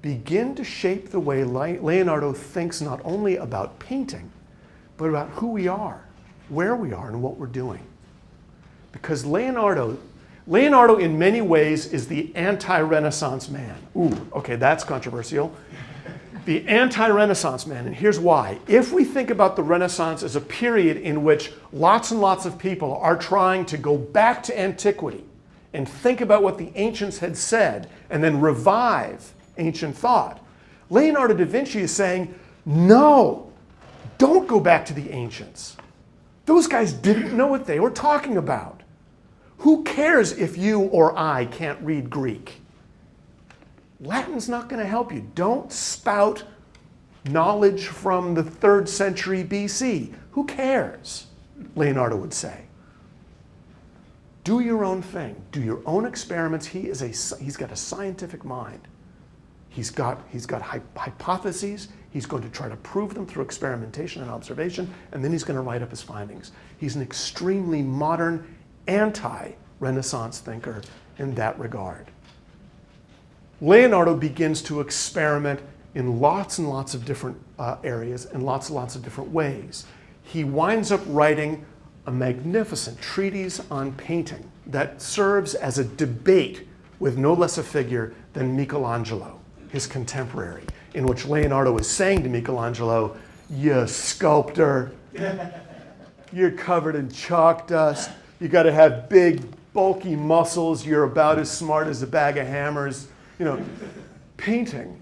begin to shape the way Leonardo thinks not only about painting, but about who we are, where we are, and what we're doing. Because Leonardo in many ways is the anti-Renaissance man. Ooh, okay, that's controversial. The anti-Renaissance man, and here's why. If we think about the Renaissance as a period in which lots and lots of people are trying to go back to antiquity and think about what the ancients had said and then revive ancient thought, Leonardo da Vinci is saying, no, don't go back to the ancients. Those guys didn't know what they were talking about. Who cares if you or I can't read Greek? Latin's not going to help you. Don't spout knowledge from the 3rd century BC. Who cares? Leonardo would say. Do your own thing. Do your own experiments. He's got a scientific mind. He's got hypotheses. He's going to try to prove them through experimentation and observation, and then he's going to write up his findings. He's an extremely modern, anti-Renaissance thinker in that regard. Leonardo begins to experiment in lots and lots of different areas and lots and lots of different ways. He winds up writing a magnificent treatise on painting that serves as a debate with no less a figure than Michelangelo, his contemporary, in which Leonardo is saying to Michelangelo, "You sculptor, you're covered in chalk dust. You got to have big, bulky muscles. You're about as smart as a bag of hammers." You know, painting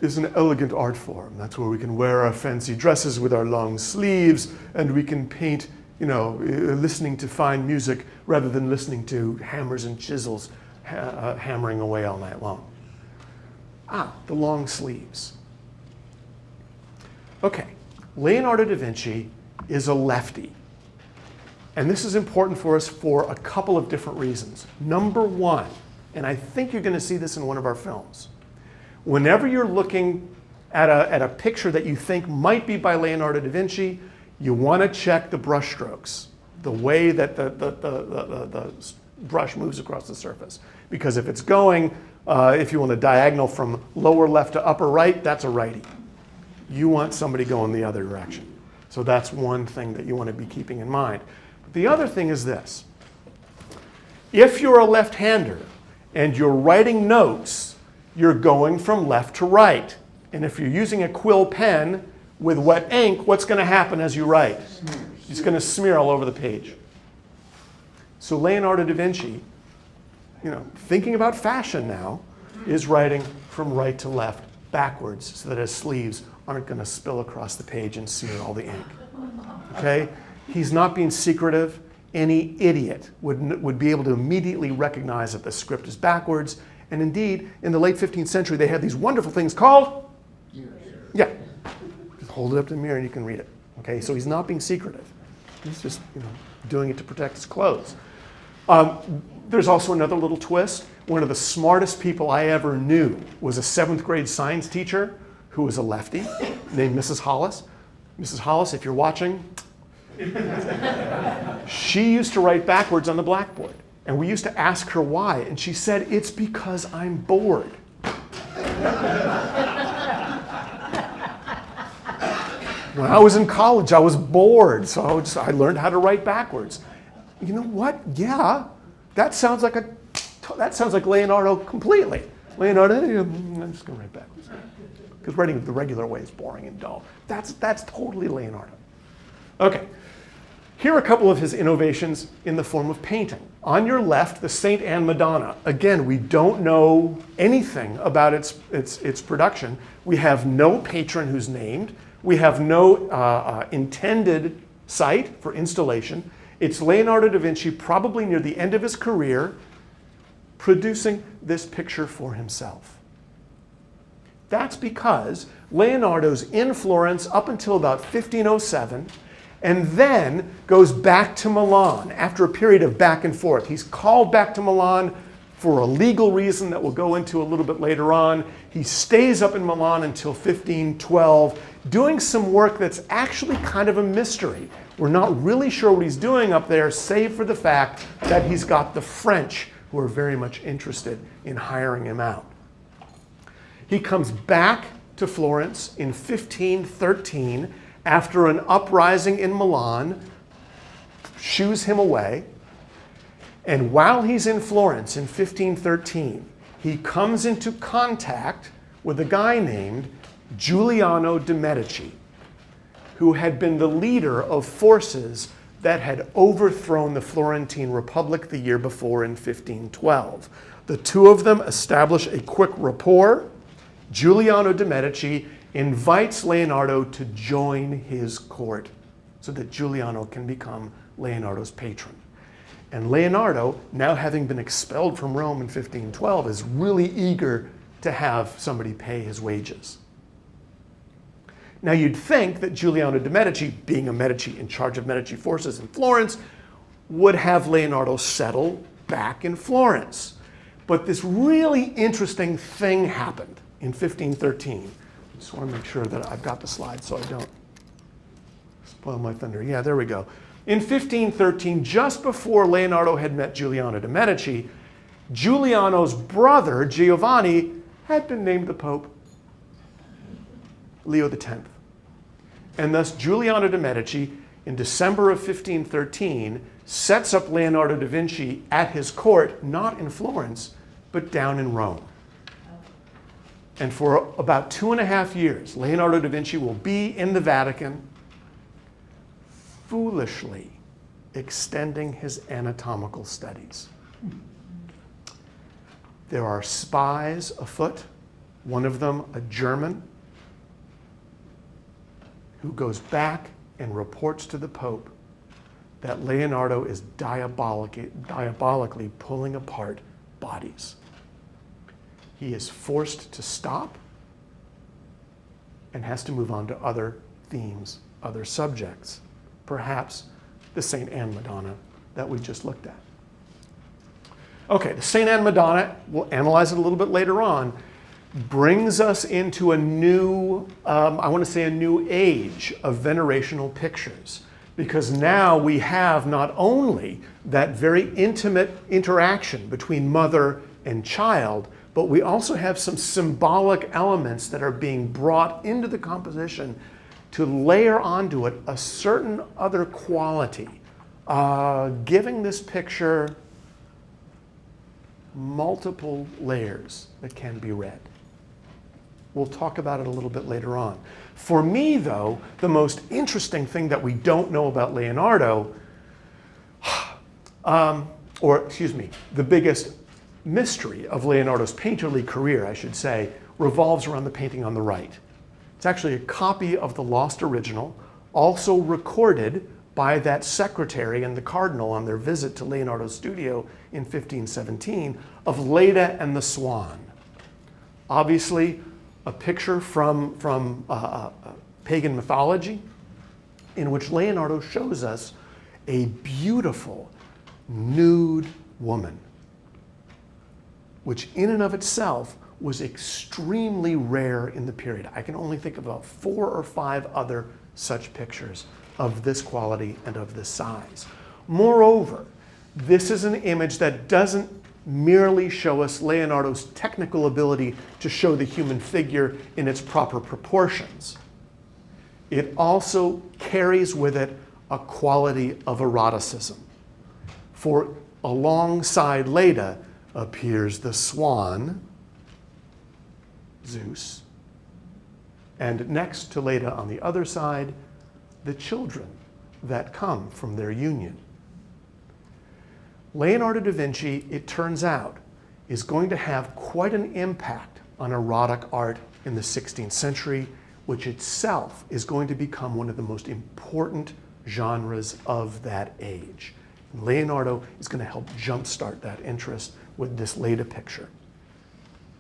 is an elegant art form. That's where we can wear our fancy dresses with our long sleeves, and we can paint, you know, listening to fine music rather than listening to hammers and chisels hammering away all night long. The long sleeves. Okay, Leonardo da Vinci is a lefty. And this is important for us for a couple of different reasons. Number one, and I think you're going to see this in one of our films, whenever you're looking at a picture that you think might be by Leonardo da Vinci, you want to check the brush strokes, the way that the brush moves across the surface. Because if it's going, if you want a diagonal from lower left to upper right, that's a righty. You want somebody going the other direction. So that's one thing that you want to be keeping in mind. The other thing is this. If you're a left-hander and you're writing notes, you're going from left to right. And if you're using a quill pen with wet ink, what's going to happen as you write? It's going to smear all over the page. So Leonardo da Vinci, you know, thinking about fashion now, is writing from right to left, backwards, so that his sleeves aren't going to spill across the page and smear all the ink. Okay? He's not being secretive. Any idiot would be able to immediately recognize that the script is backwards. And indeed, in the late 15th century, they had these wonderful things called hold it up to the mirror and you can read it. Okay, so he's not being secretive. He's just, doing it to protect his clothes. There's also another little twist. One of the smartest people I ever knew was a 7th grade science teacher who was a lefty named Mrs. Hollis. Mrs. Hollis, if you're watching, she used to write backwards on the blackboard. And we used to ask her why. And she said, it's because I'm bored. When I was in college, I was bored. So I learned how to write backwards. You know what? Yeah, that sounds like Leonardo completely. Leonardo, I'm just going to write backwards. Because writing the regular way is boring and dull. That's totally Leonardo. Okay, here are a couple of his innovations in the form of painting. On your left, the St. Anne Madonna. Again, we don't know anything about its production. We have no patron who's named. We have no intended site for installation. It's Leonardo da Vinci, probably near the end of his career, producing this picture for himself. That's because Leonardo's in Florence up until about 1507, and then goes back to Milan after a period of back and forth. He's called back to Milan for a legal reason that we'll go into a little bit later on. He stays up in Milan until 1512, doing some work that's actually kind of a mystery. We're not really sure what he's doing up there, save for the fact that he's got the French who are very much interested in hiring him out. He comes back to Florence in 1513 after an uprising in Milan shoos him away. And while he's in Florence in 1513, he comes into contact with a guy named Giuliano de' Medici, who had been the leader of forces that had overthrown the Florentine Republic the year before in 1512. The two of them establish a quick rapport. Giuliano de' Medici invites Leonardo to join his court so that Giuliano can become Leonardo's patron. And Leonardo, now having been expelled from Rome in 1512, is really eager to have somebody pay his wages. Now you'd think that Giuliano de' Medici, being a Medici in charge of Medici forces in Florence, would have Leonardo settle back in Florence. But this really interesting thing happened in 1513. I just want to make sure that I've got the slide so I don't spoil my thunder. Yeah, there we go. In 1513, just before Leonardo had met Giuliano de' Medici, Giuliano's brother, Giovanni, had been named the Pope, Leo X. And thus Giuliano de' Medici, in December of 1513, sets up Leonardo da Vinci at his court, not in Florence, but down in Rome. And for about 2.5 years, Leonardo da Vinci will be in the Vatican, foolishly extending his anatomical studies. There are spies afoot, one of them a German, who goes back and reports to the Pope that Leonardo is diabolically pulling apart bodies. He is forced to stop and has to move on to other themes, other subjects. Perhaps the St. Anne Madonna that we just looked at. Okay, the St. Anne Madonna, we'll analyze it a little bit later on, brings us into a new, I want to say a new age of venerational pictures. Because now we have not only that very intimate interaction between mother and child, but we also have some symbolic elements that are being brought into the composition to layer onto it a certain other quality, giving this picture multiple layers that can be read. We'll talk about it a little bit later on. For me, though, the most interesting thing that we don't know about Leonardo, the biggest mystery of Leonardo's painterly career, I should say, revolves around the painting on the right. It's actually a copy of the lost original, also recorded by that secretary and the cardinal on their visit to Leonardo's studio in 1517 of Leda and the Swan. Obviously, a picture from pagan mythology, in which Leonardo shows us a beautiful nude woman, which in and of itself was extremely rare in the period. I can only think of about 4 or 5 other such pictures of this quality and of this size. Moreover, this is an image that doesn't merely show us Leonardo's technical ability to show the human figure in its proper proportions. It also carries with it a quality of eroticism. For alongside Leda appears the swan, Zeus, and next to Leda on the other side, the children that come from their union. Leonardo da Vinci, it turns out, is going to have quite an impact on erotic art in the 16th century, which itself is going to become one of the most important genres of that age. Leonardo is going to help jumpstart that interest with this Leda picture.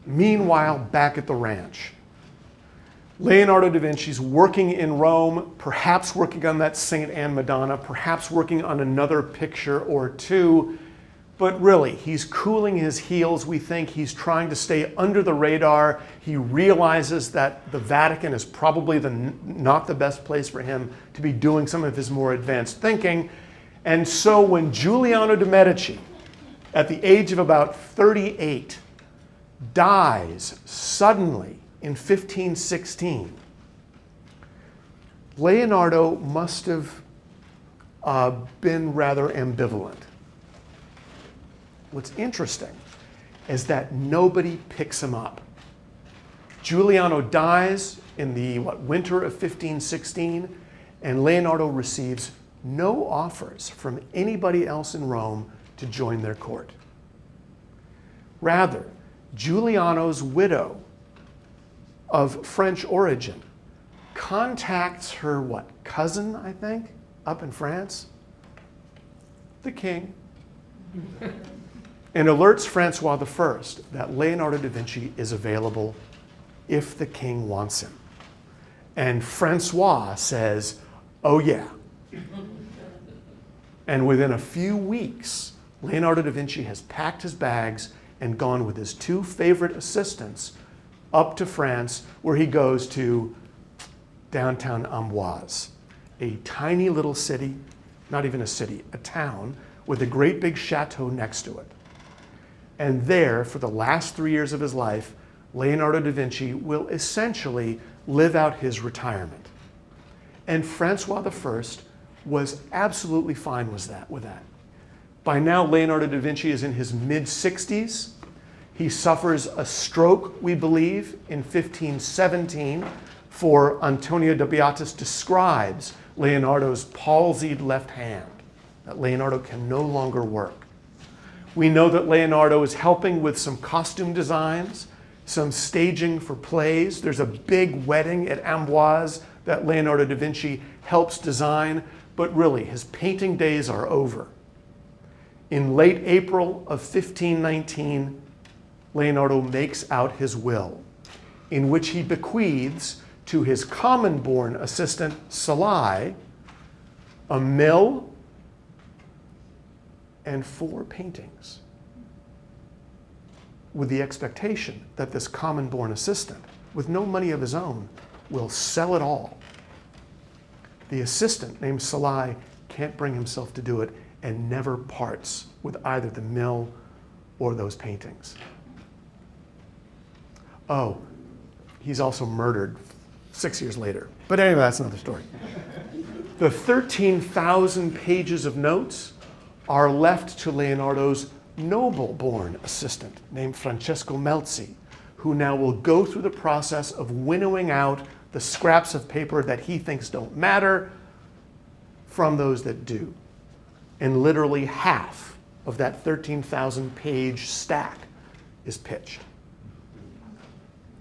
Meanwhile, back at the ranch, Leonardo da Vinci's working in Rome, perhaps working on that St. Anne Madonna, perhaps working on another picture or two, but really, he's cooling his heels. We think he's trying to stay under the radar. He realizes that the Vatican is probably not the best place for him to be doing some of his more advanced thinking. And so when Giuliano de' Medici, at the age of about 38, dies suddenly in 1516, Leonardo must have been rather ambivalent. What's interesting is that nobody picks him up. Giuliano dies in the winter of 1516, and Leonardo receives no offers from anybody else in Rome to join their court. Rather, Giuliano's widow of French origin contacts her, cousin, I think, up in France, the king, and alerts Francois I that Leonardo da Vinci is available if the king wants him. And Francois says, oh yeah. And within a few weeks, Leonardo da Vinci has packed his bags and gone with his 2 favorite assistants up to France, where he goes to downtown Amboise, a tiny little city, not even a city, a town, with a great big chateau next to it. And there, for the last 3 years of his life, Leonardo da Vinci will essentially live out his retirement. And Francois I was absolutely fine with that. By now, Leonardo da Vinci is in his mid-60s. He suffers a stroke, we believe, in 1517, for Antonio de Beatis describes Leonardo's palsied left hand, that Leonardo can no longer work. We know that Leonardo is helping with some costume designs, some staging for plays. There's a big wedding at Amboise that Leonardo da Vinci helps design, but really his painting days are over. In late April of 1519, Leonardo makes out his will, in which he bequeaths to his common-born assistant, Salai, a mill and 4 paintings, with the expectation that this common-born assistant, with no money of his own, will sell it all. The assistant, named Salai, can't bring himself to do it and never parts with either the mill or those paintings. Oh, he's also murdered 6 years later. But anyway, that's another story. The 13,000 pages of notes are left to Leonardo's noble-born assistant named Francesco Melzi, who now will go through the process of winnowing out the scraps of paper that he thinks don't matter from those that do. And literally half of that 13,000 page stack is pitched.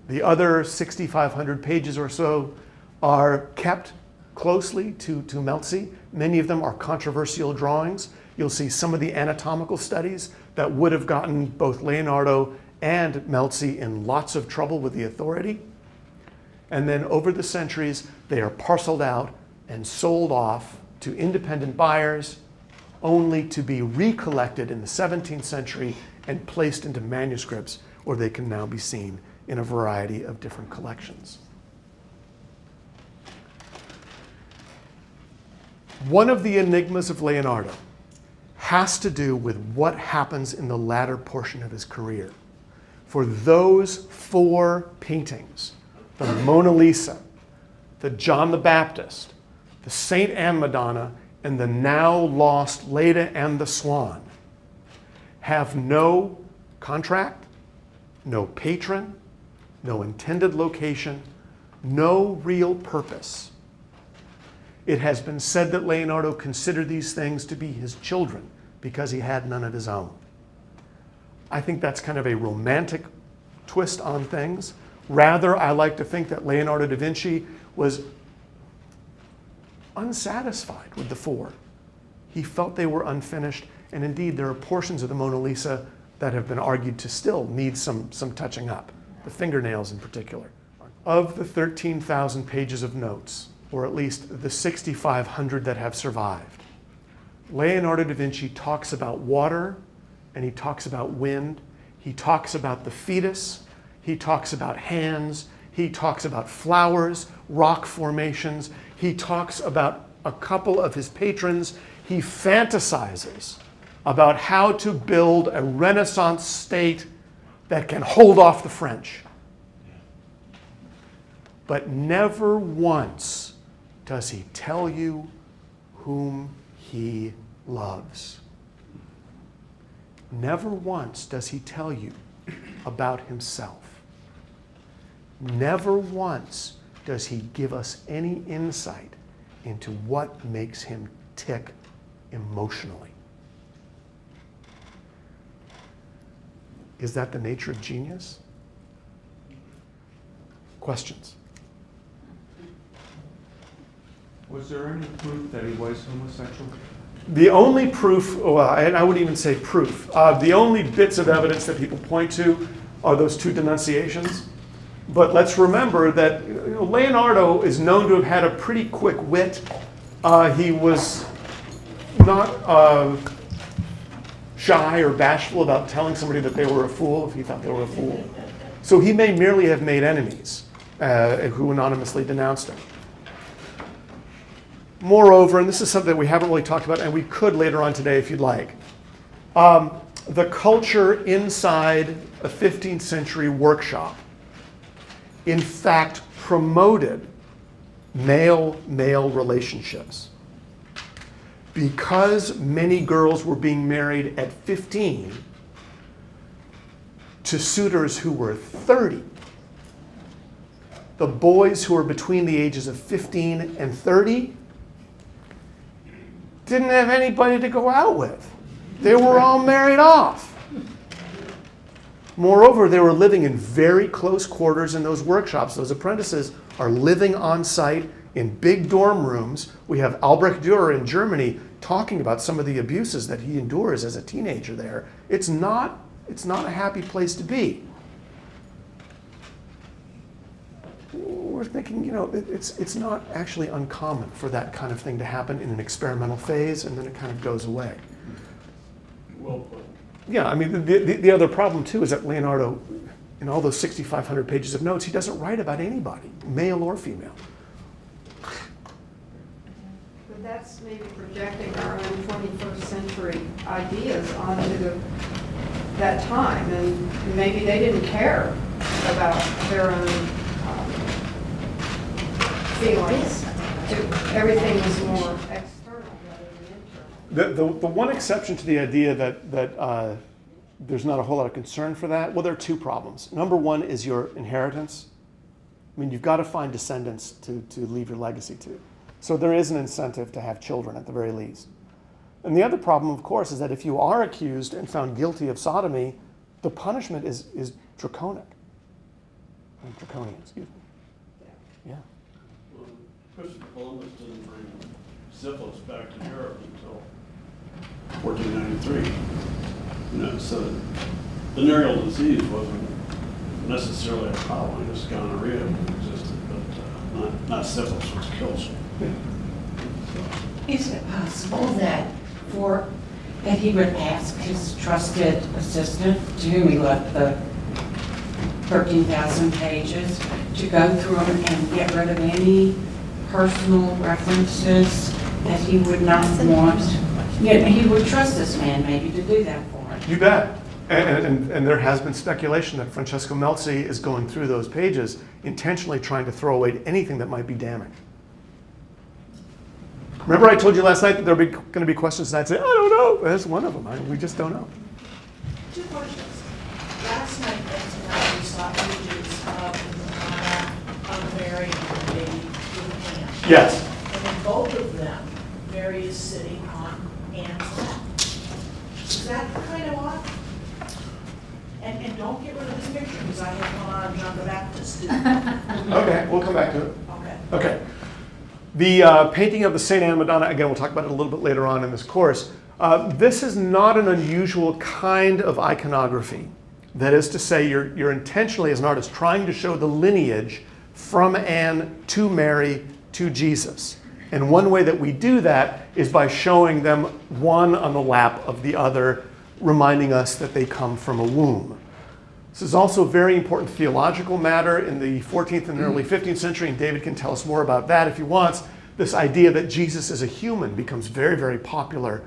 The other 6,500 pages or so are kept closely to Melzi. Many of them are controversial drawings. You'll see some of the anatomical studies that would have gotten both Leonardo and Melzi in lots of trouble with the authority. And then over the centuries, they are parceled out and sold off to independent buyers, only to be recollected in the 17th century and placed into manuscripts where they can now be seen in a variety of different collections. One of the enigmas of Leonardo has to do with what happens in the latter portion of his career. For those four paintings, the Mona Lisa, the John the Baptist, the Saint Anne Madonna, and the now lost Leda and the Swan, have no contract, no patron, no intended location, no real purpose. It has been said that Leonardo considered these things to be his children because he had none of his own. I think that's kind of a romantic twist on things. Rather, I like to think that Leonardo da Vinci was unsatisfied with the four. He felt they were unfinished, and indeed there are portions of the Mona Lisa that have been argued to still need some touching up, the fingernails in particular. Of the 13,000 pages of notes, or at least the 6,500 that have survived, Leonardo da Vinci talks about water, and he talks about wind, he talks about the fetus, he talks about hands, he talks about flowers, rock formations, he talks about a couple of his patrons, he fantasizes about how to build a Renaissance state that can hold off the French. But never once does he tell you whom he loves. Never once does he tell you about himself. Never once does he give us any insight into what makes him tick emotionally. Is that the nature of genius? Questions? Was there any proof that he was homosexual? The only proof, well, I wouldn't even say proof, the only bits of evidence that people point to are those two denunciations. But let's remember that Leonardo is known to have had a pretty quick wit. He was not shy or bashful about telling somebody that they were a fool if he thought they were a fool. So he may merely have made enemies who anonymously denounced him. Moreover, and this is something we haven't really talked about, and we could later on today if you'd like, the culture inside a 15th century workshop in fact promoted male-male relationships. Because many girls were being married at 15 to suitors who were 30, the boys who were between the ages of 15 and 30 didn't have anybody to go out with. They were all married off. Moreover, they were living in very close quarters in those workshops. Those apprentices are living on site in big dorm rooms. We have Albrecht Dürer in Germany talking about some of the abuses that he endures as a teenager there. It's not a happy place to be. We're thinking, it's not actually uncommon for that kind of thing to happen in an experimental phase, and then it kind of goes away. Well put. Yeah, I mean, the other problem, too, is that Leonardo, in all those 6,500 pages of notes, he doesn't write about anybody, male or female. But that's maybe projecting our own 21st century ideas onto that time, and maybe they didn't care about their own feelings. Everything was more external rather than internal. The one exception to the idea that there's not a whole lot of concern for that, well, there are two problems. Number one is your inheritance. I mean, you've got to find descendants to leave your legacy to. So there is an incentive to have children at the very least. And the other problem, of course, is that if you are accused and found guilty of sodomy, the punishment is draconic. Draconian, excuse me. Yeah. Well, Christopher Columbus didn't bring syphilis back to Europe until 1493. So venereal disease wasn't necessarily a problem. Just gonorrhea existed, but not syphilis, which kills you. Is it possible that he would ask his trusted assistant, to whom he left the 13,000 pages, to go through them and get rid of any personal references that he would not want? Yeah, he would trust this man maybe to do that for him. You bet. And there has been speculation that Francesco Melzi is going through those pages, intentionally trying to throw away anything that might be damning. Remember I told you last night that there were going to be questions, and I'd say, I don't know. That's one of them. We just don't know. 2 questions. Last night and tonight we saw images of Mary and the baby with Anne. Yes. And in both of them, Mary is sitting on Anne's lap. Is that kind of odd? And don't get rid of this picture, because I have one on John the Baptist. Okay, we'll come back to it. Okay. Okay. The painting of the St. Anne Madonna, again, we'll talk about it a little bit later on in this course. This is not an unusual kind of iconography. That is to say, you're intentionally, as an artist, trying to show the lineage from Anne to Mary to Jesus. And one way that we do that is by showing them one on the lap of the other, reminding us that they come from a womb. This is also a very important theological matter in the 14th and early 15th century, and David can tell us more about that if he wants. This idea that Jesus is a human becomes very, very popular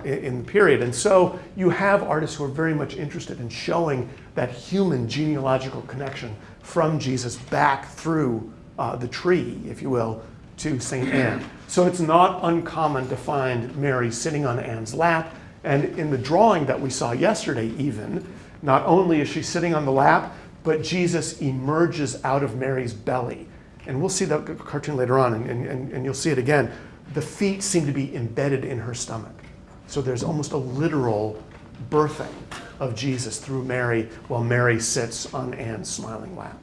in the period. And so you have artists who are very much interested in showing that human genealogical connection from Jesus back through the tree, if you will, to St. Anne. So it's not uncommon to find Mary sitting on Anne's lap. And in the drawing that we saw yesterday even, not only is she sitting on the lap, but Jesus emerges out of Mary's belly. And we'll see that cartoon later on, and you'll see it again. The feet seem to be embedded in her stomach. So there's almost a literal birthing of Jesus through Mary while Mary sits on Anne's smiling lap.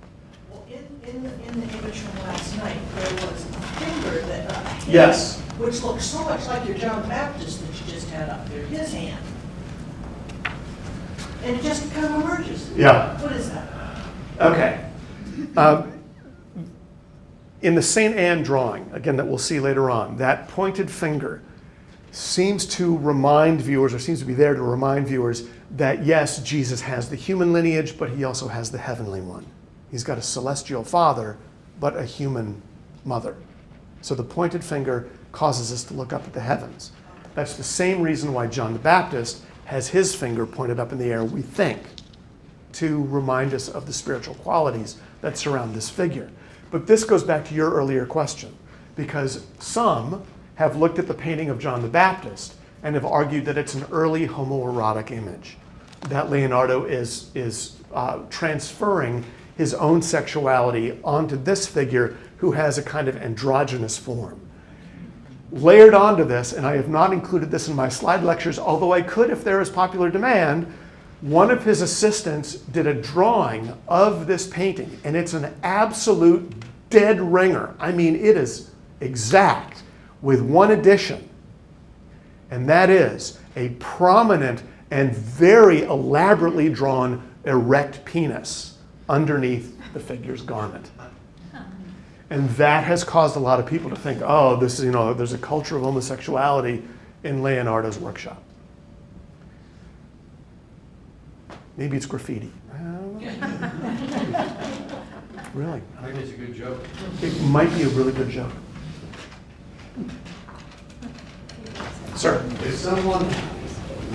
Well, in the image from last night, there was a finger that, a hand, Yes. which looked so much like your John the Baptist that you just had up there, his hand. And it just kind of emerges. Yeah. What is that? Okay. In the St. Anne drawing, again, that we'll see later on, that pointed finger seems to remind viewers, or seems to be there to remind viewers, that yes, Jesus has the human lineage, but he also has the heavenly one. He's got a celestial father, but a human mother. So the pointed finger causes us to look up at the heavens. That's the same reason why John the Baptist has his finger pointed up in the air, we think, to remind us of the spiritual qualities that surround this figure. But this goes back to your earlier question, because some have looked at the painting of John the Baptist and have argued that it's an early homoerotic image, that Leonardo is transferring his own sexuality onto this figure who has a kind of androgynous form. Layered onto this, and I have not included this in my slide lectures, although I could if there is popular demand, one of his assistants did a drawing of this painting, and it's an absolute dead ringer. I mean, it is exact, with one addition, and that is a prominent and very elaborately drawn erect penis underneath the figure's garment. And that has caused a lot of people to think, oh, this is, there's a culture of homosexuality in Leonardo's workshop. Maybe it's graffiti. I don't know. Really? Maybe it's a good joke. It might be a really good joke. Sir? If someone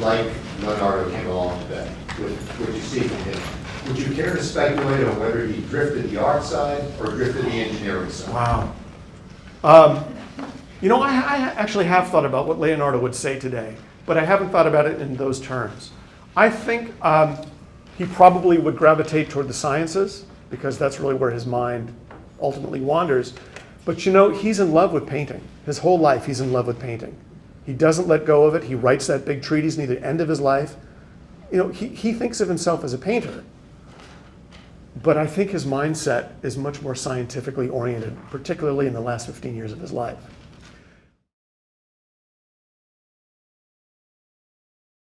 like Leonardo came along today, with what you see from him, would you care to speculate on whether he drifted the art side or drifted the engineering side? Wow. I actually have thought about what Leonardo would say today, but I haven't thought about it in those terms. I think he probably would gravitate toward the sciences, because that's really where his mind ultimately wanders. But he's in love with painting. His whole life he's in love with painting. He doesn't let go of it. He writes that big treatise near the end of his life. He thinks of himself as a painter. But I think his mindset is much more scientifically oriented, particularly in the last 15 years of his life.